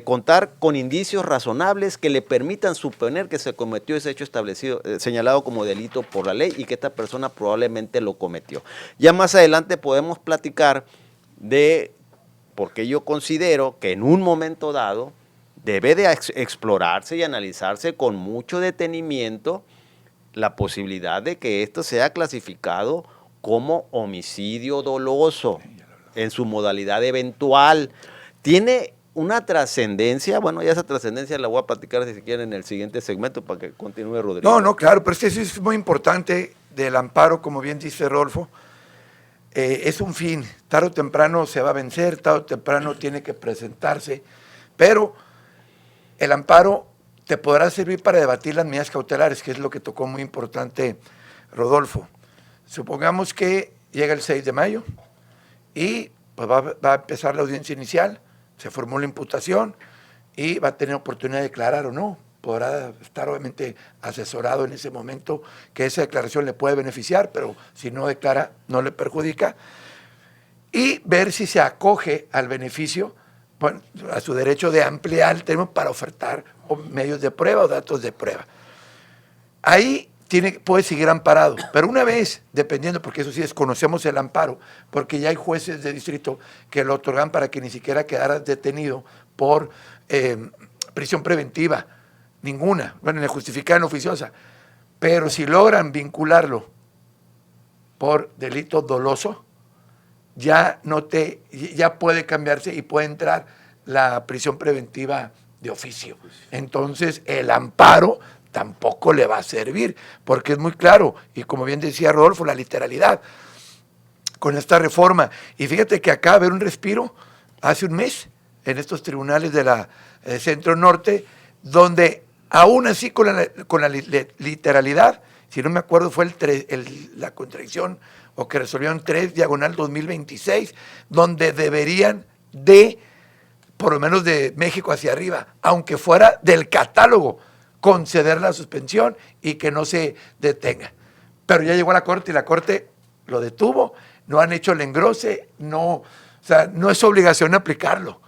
S3: contar con indicios razonables que le permitan suponer que se cometió ese hecho establecido, señalado como delito por la ley, y que esta persona probablemente lo cometió. Ya más adelante podemos platicar de por qué yo considero que en un momento dado debe de explorarse y analizarse con mucho detenimiento la posibilidad de que esto sea clasificado como homicidio doloso en su modalidad eventual. Tiene una trascendencia, bueno, ya esa trascendencia la voy a platicar si quieren en el siguiente segmento para que continúe Rodrigo.
S1: No, claro, pero es que eso es muy importante del amparo, como bien dice Rodolfo. es un fin, tarde o temprano se va a vencer, tarde o temprano tiene que presentarse, pero el amparo te podrá servir para debatir las medidas cautelares, que es lo que tocó muy importante Rodolfo. Supongamos que llega el 6 de mayo y pues va a empezar la audiencia inicial, se formó la imputación y va a tener oportunidad de declarar o no. Podrá estar obviamente asesorado en ese momento que esa declaración le puede beneficiar, pero si no declara no le perjudica. Y ver si se acoge al beneficio, bueno, a su derecho de ampliar el término para ofertar medios de prueba o datos de prueba. Ahí puede seguir amparado, pero una vez, dependiendo, porque eso sí desconocemos el amparo, porque ya hay jueces de distrito que lo otorgan para que ni siquiera quedara detenido por prisión preventiva, ninguna, bueno, le justifican oficiosa, pero si logran vincularlo por delito doloso, ya puede cambiarse y puede entrar la prisión preventiva de oficio. Entonces, el amparo tampoco le va a servir, porque es muy claro, y como bien decía Rodolfo, la literalidad con esta reforma. Y fíjate que acaba de haber un respiro hace un mes en estos tribunales de la Centro Norte, donde aún así con la literalidad, si no me acuerdo fue la contradicción o que resolvieron 3/2026, donde deberían de, por lo menos de México hacia arriba, aunque fuera del catálogo, conceder la suspensión y que no se detenga. Pero ya llegó a la Corte y la Corte lo detuvo, no han hecho el engrose, no es obligación aplicarlo.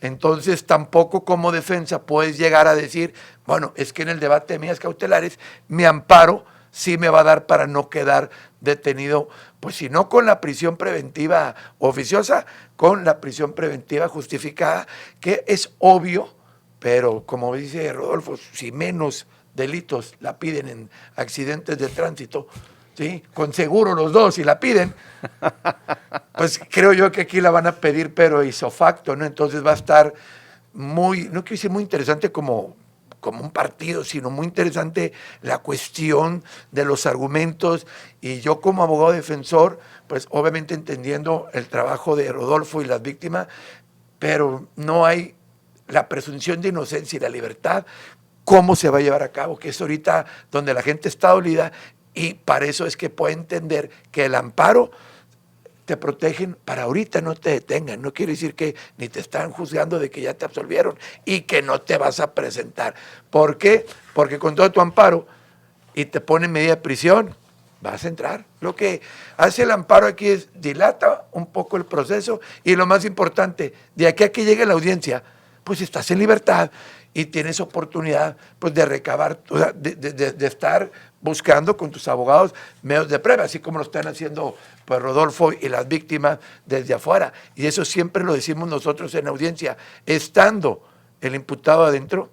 S1: Entonces tampoco como defensa puedes llegar a decir, bueno, es que en el debate de medidas cautelares mi amparo sí me va a dar para no quedar detenido, pues si no con la prisión preventiva oficiosa, con la prisión preventiva justificada, que es obvio, pero como dice Rodolfo, si menos delitos la piden en accidentes de tránsito, ¿sí? Con seguro los dos, si la piden, pues creo yo que aquí la van a pedir, pero ipso facto, ¿no? Entonces va a estar muy, no quiero decir muy interesante como un partido, sino muy interesante la cuestión de los argumentos, y yo como abogado defensor, pues obviamente entendiendo el trabajo de Rodolfo y las víctimas, pero no hay la presunción de inocencia y la libertad, ¿cómo se va a llevar a cabo? Que es ahorita donde la gente está dolida, y para eso es que puede entender que el amparo te protegen para ahorita no te detengan. No quiere decir que ni te están juzgando de que ya te absolvieron y que no te vas a presentar. ¿Por qué? Porque con todo tu amparo y te ponen medida de prisión, vas a entrar. Lo que hace el amparo aquí es dilata un poco el proceso, y lo más importante, de aquí a que llegue la audiencia, pues estás en libertad y tienes oportunidad pues de recabar, o sea, de estar buscando con tus abogados medios de prueba, así como lo están haciendo pues Rodolfo y las víctimas desde afuera. Y eso siempre lo decimos nosotros en audiencia, estando el imputado adentro,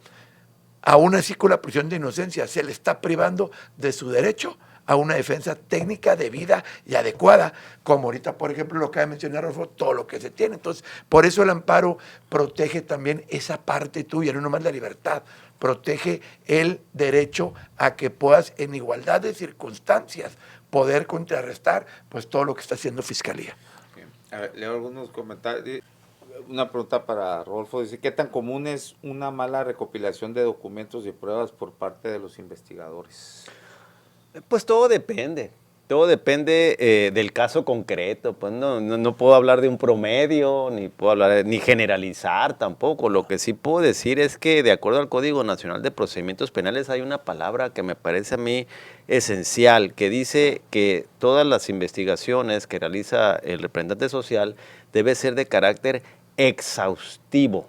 S1: aún así con la presunción de inocencia, se le está privando de su derecho a una defensa técnica debida y adecuada, como ahorita, por ejemplo, lo que acaba de mencionar Rodolfo, todo lo que se tiene. Entonces, por eso el amparo protege también esa parte tuya, no nomás la libertad, protege el derecho a que puedas, en igualdad de circunstancias, poder contrarrestar pues todo lo que está haciendo Fiscalía.
S2: A ver, leo algunos comentarios. Una pregunta para Rodolfo, dice, ¿qué tan común es una mala recopilación de documentos y pruebas por parte de los investigadores?
S3: Pues todo depende del caso concreto. Pues no puedo hablar de un promedio, ni puedo hablar ni generalizar tampoco. Lo que sí puedo decir es que de acuerdo al Código Nacional de Procedimientos Penales hay una palabra que me parece a mí esencial, que dice que todas las investigaciones que realiza el representante social debe ser de carácter exhaustivo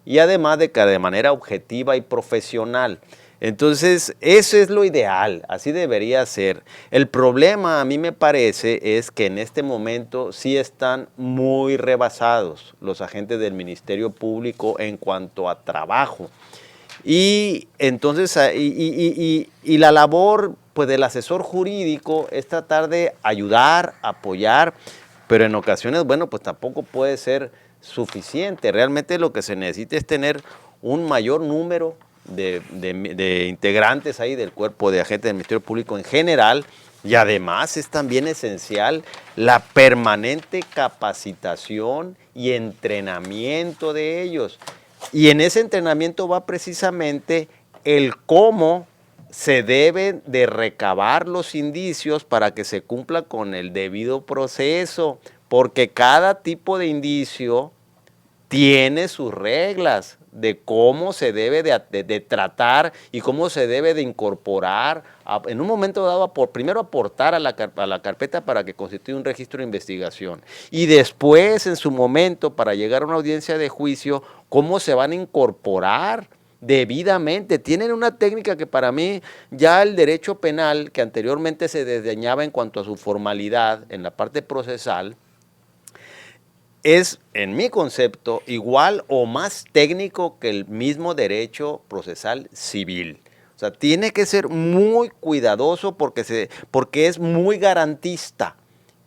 S3: y además de manera objetiva y profesional. Entonces, eso es lo ideal, así debería ser. El problema, a mí me parece, es que en este momento sí están muy rebasados los agentes del Ministerio Público en cuanto a trabajo. Y entonces, y la labor pues, del asesor jurídico es tratar de ayudar, apoyar, pero en ocasiones, bueno, pues tampoco puede ser suficiente. Realmente lo que se necesita es tener un mayor número de integrantes ahí del cuerpo de agentes del Ministerio Público en general, Y además es también esencial la permanente capacitación y entrenamiento de ellos. Y en ese entrenamiento va precisamente el cómo se deben de recabar los indicios para que se cumpla con el debido proceso, porque cada tipo de indicio tiene sus reglas de cómo se debe de tratar y cómo se debe de incorporar, en un momento dado, primero aportar a la carpeta para que constituya un registro de investigación y después, en su momento, para llegar a una audiencia de juicio, cómo se van a incorporar debidamente. Tienen una técnica que para mí ya el derecho penal, que anteriormente se desdeñaba en cuanto a su formalidad en la parte procesal, es, en mi concepto, igual o más técnico que el mismo derecho procesal civil. O sea, tiene que ser muy cuidadoso porque es muy garantista.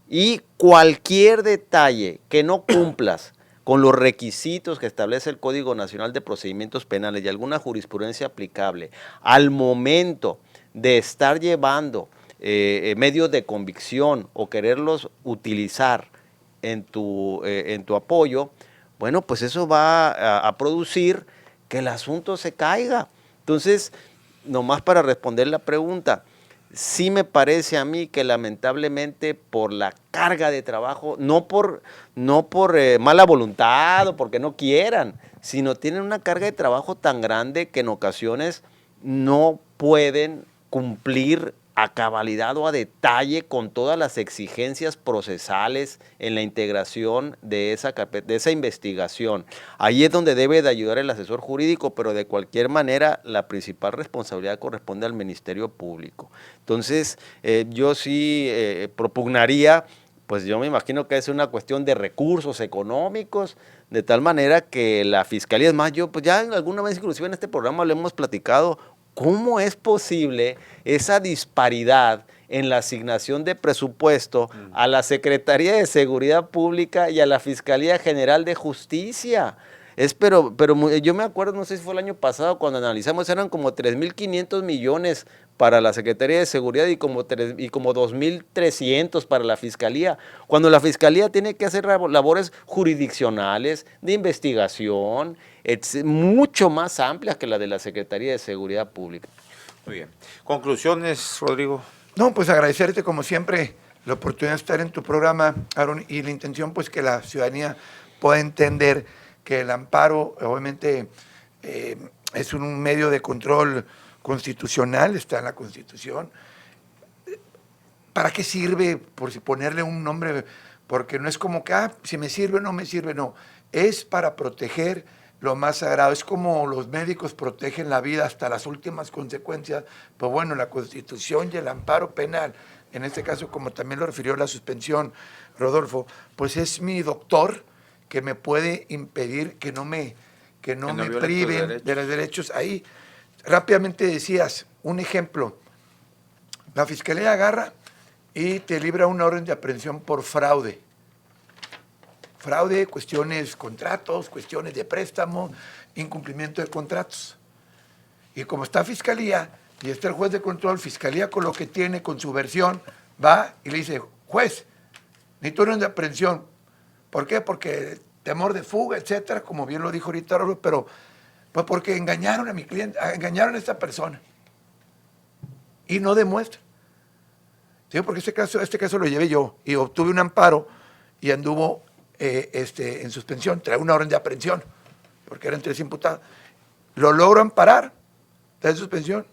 S3: Y cualquier detalle que no cumplas con los requisitos que establece el Código Nacional de Procedimientos Penales y alguna jurisprudencia aplicable al momento de estar llevando medios de convicción o quererlos utilizar en tu apoyo, bueno, pues eso va a producir que el asunto se caiga. Entonces, nomás para responder la pregunta, sí me parece a mí que lamentablemente por la carga de trabajo, no por mala voluntad o porque no quieran, sino tienen una carga de trabajo tan grande que en ocasiones no pueden cumplir a cabalidad o a detalle con todas las exigencias procesales en la integración de esa investigación. Ahí es donde debe de ayudar el asesor jurídico, pero de cualquier manera la principal responsabilidad corresponde al Ministerio Público. Entonces, yo sí propugnaría, pues yo me imagino que es una cuestión de recursos económicos, de tal manera que la Fiscalía, es más, yo pues ya alguna vez inclusive en este programa lo hemos platicado, ¿cómo es posible esa disparidad en la asignación de presupuesto a la Secretaría de Seguridad Pública y a la Fiscalía General de Justicia? Pero yo me acuerdo, no sé si fue el año pasado, cuando analizamos, eran como 3.500 millones para la Secretaría de Seguridad y como 2.300 para la Fiscalía, cuando la Fiscalía tiene que hacer labores jurisdiccionales, de investigación, mucho más amplias que la de la Secretaría de Seguridad Pública.
S2: Muy bien. ¿Conclusiones, Rodrigo?
S1: No, pues agradecerte como siempre la oportunidad de estar en tu programa, Aaron, y la intención pues que la ciudadanía pueda entender que el amparo obviamente es un medio de control constitucional, está en la Constitución. ¿Para qué sirve? Por si ponerle un nombre, porque no es como que, si me sirve o no me sirve, no. Es para proteger lo más sagrado. Es como los médicos protegen la vida hasta las últimas consecuencias. Pues bueno, la Constitución y el amparo penal, en este caso, como también lo refirió la suspensión, Rodolfo, pues es mi doctor que me puede impedir que no me priven de los derechos. Ahí rápidamente decías, un ejemplo, la Fiscalía agarra y te libra una orden de aprehensión por fraude. Fraude, cuestiones, contratos, cuestiones de préstamo, incumplimiento de contratos. Y como está Fiscalía y está el juez de control, Fiscalía con lo que tiene, con su versión, va y le dice, juez, necesito orden de aprehensión. ¿Por qué? Porque temor de fuga, etcétera, como bien lo dijo ahorita, pero pues porque engañaron a mi cliente, engañaron a esta persona y no demuestran. ¿Sí? Porque este caso lo llevé yo y obtuve un amparo y anduvo en suspensión, trae una orden de aprehensión, porque eran 3 imputados. Lo logro amparar, está en suspensión,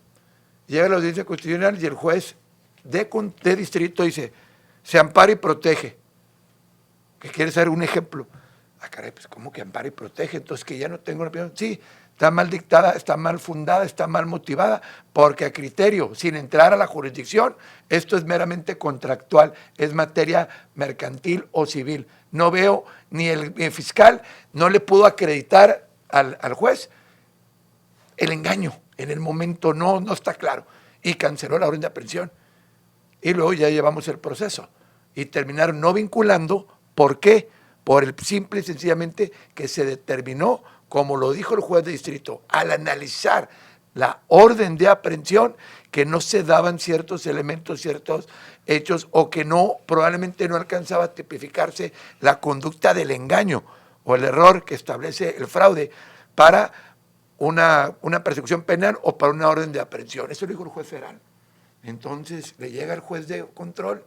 S1: llega a la audiencia constitucional y el juez de distrito dice, se ampara y protege. ¿Qué quiere ser un ejemplo? Caray, pues ¿cómo que ampara y protege? Entonces que ya no tengo una opinión. Sí, está mal dictada, está mal fundada, está mal motivada, porque a criterio, sin entrar a la jurisdicción, esto es meramente contractual, es materia mercantil o civil. No veo, ni el fiscal no le pudo acreditar al juez el engaño, en el momento no está claro, y canceló la orden de aprehensión. Y luego ya llevamos el proceso, y terminaron no vinculando. ¿Por qué? Por el simple y sencillamente que se determinó, como lo dijo el juez de distrito, al analizar la orden de aprehensión, que no se daban ciertos elementos, ciertos hechos o que no, probablemente no alcanzaba a tipificarse la conducta del engaño o el error que establece el fraude para una persecución penal o para una orden de aprehensión. Eso lo dijo el juez federal. Entonces le llega el juez de control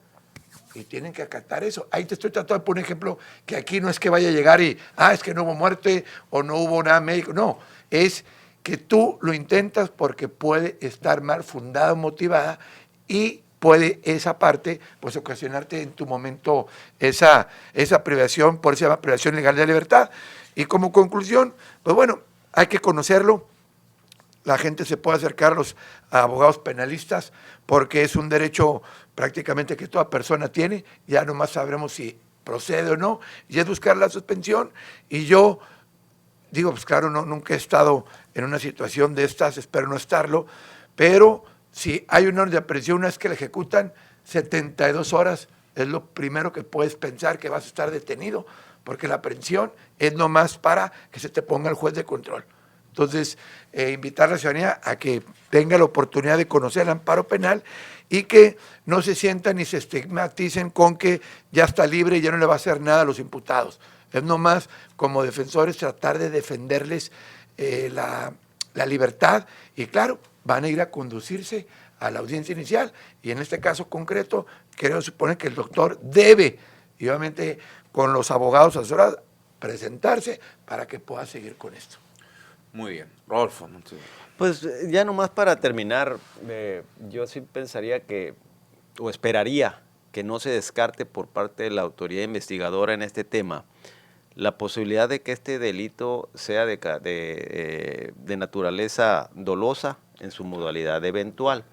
S1: y tienen que acatar eso. Ahí te estoy tratando de poner un ejemplo que aquí no es que vaya a llegar y, es que no hubo muerte o no hubo nada médico. No, es que tú lo intentas porque puede estar mal fundada o motivada y puede esa parte pues ocasionarte en tu momento esa privación, por eso se llama privación ilegal de libertad. Y como conclusión, pues bueno, hay que conocerlo. La gente se puede acercar a los abogados penalistas porque es un derecho prácticamente que toda persona tiene, ya nomás sabremos si procede o no, y es buscar la suspensión. Y yo digo, pues claro, nunca he estado en una situación de estas, espero no estarlo, pero si hay una orden de aprehensión, una vez que la ejecutan, 72 horas es lo primero que puedes pensar que vas a estar detenido, porque la aprehensión es nomás para que se te ponga el juez de control. Entonces, invitar a la ciudadanía a que tenga la oportunidad de conocer el amparo penal y que no se sientan ni se estigmaticen con que ya está libre y ya no le va a hacer nada a los imputados. Es nomás, como defensores, tratar de defenderles la libertad y, claro, van a ir a conducirse a la audiencia inicial y en este caso concreto, creo suponer que el doctor debe, y obviamente con los abogados asesorados, presentarse para que pueda seguir con esto.
S2: Muy bien. Rodolfo.
S3: Pues ya nomás para terminar, yo sí pensaría que, o esperaría que no se descarte por parte de la autoridad investigadora en este tema la posibilidad de que este delito sea de naturaleza dolosa en su modalidad eventual.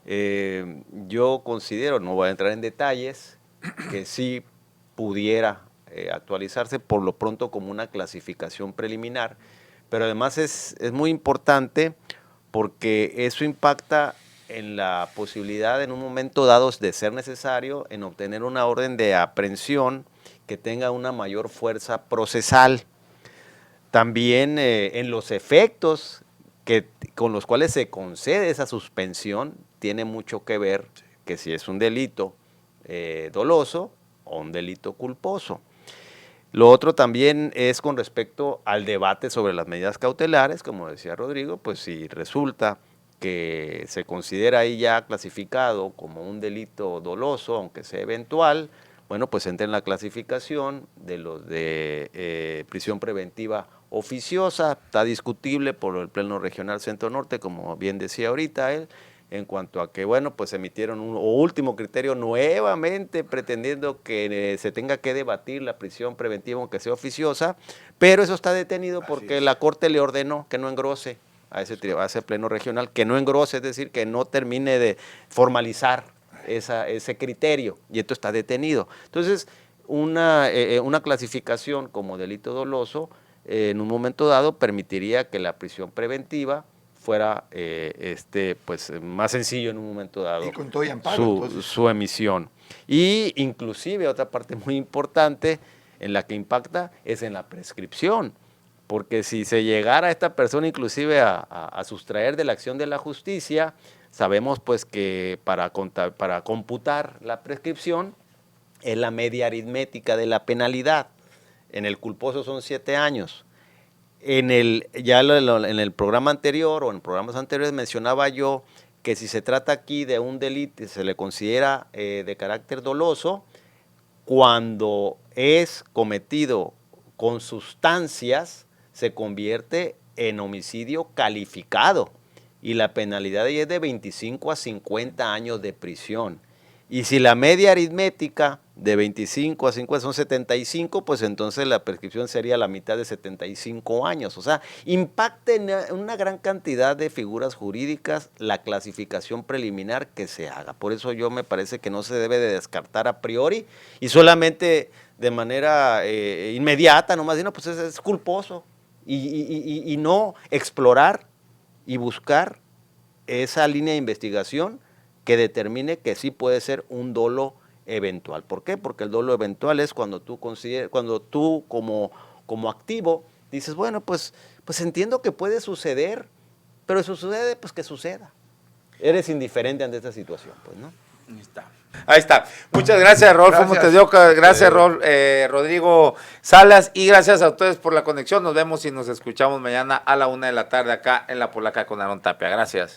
S3: Yo considero, no voy a entrar en detalles, que sí pudiera actualizarse por lo pronto como una clasificación preliminar, pero además es muy importante porque eso impacta en la posibilidad en un momento dado de ser necesario en obtener una orden de aprehensión que tenga una mayor fuerza procesal. También en los efectos con los cuales se concede esa suspensión tiene mucho que ver que si es un delito doloso o un delito culposo. Lo otro también es con respecto al debate sobre las medidas cautelares, como decía Rodrigo, pues si resulta que se considera ahí ya clasificado como un delito doloso, aunque sea eventual, bueno, pues entra en la clasificación de los de prisión preventiva oficiosa, está discutible por el Pleno Regional Centro Norte, como bien decía ahorita él, en cuanto a que, bueno, pues emitieron un último criterio nuevamente pretendiendo que se tenga que debatir la prisión preventiva aunque sea oficiosa, pero eso está detenido porque la Corte le ordenó que no engrose a ese Pleno Regional, que no engrose, es decir, que no termine de formalizar ese criterio, y esto está detenido. Entonces, una clasificación como delito doloso, en un momento dado, permitiría que la prisión preventiva fuera pues más sencillo en un momento dado
S1: y con todo y amparo,
S3: su emisión. Y inclusive otra parte muy importante en la que impacta es en la prescripción, porque si se llegara a esta persona inclusive a sustraer de la acción de la justicia, sabemos pues que para computar la prescripción es la media aritmética de la penalidad. En el culposo son 7 años. En el programa anterior o en programas anteriores mencionaba yo que si se trata aquí de un delito, se le considera de carácter doloso cuando es cometido con sustancias, se convierte en homicidio calificado y la penalidad es de 25 a 50 años de prisión. Y si la media aritmética de 25 a 50 son 75, pues entonces la prescripción sería la mitad de 75 años. O sea, impacta en una gran cantidad de figuras jurídicas la clasificación preliminar que se haga. Por eso yo me parece que no se debe de descartar a priori y solamente de manera inmediata, nomás decir, no, pues es culposo. Y no explorar y buscar esa línea de investigación que determine que sí puede ser un dolo eventual. ¿Por qué? Porque el dolo eventual es cuando tú como activo dices, bueno, pues entiendo que puede suceder, pero si sucede, pues que suceda. Eres indiferente ante esta situación, pues, ¿no?
S2: Ahí está. Muchas gracias, Rodolfo
S1: Gracias.
S2: Montes de Oca. Gracias, Rodrigo Salas. Y gracias a ustedes por la conexión. Nos vemos y nos escuchamos mañana a la 1:00 p.m. acá en La Polaca con Aarón Tapia. Gracias.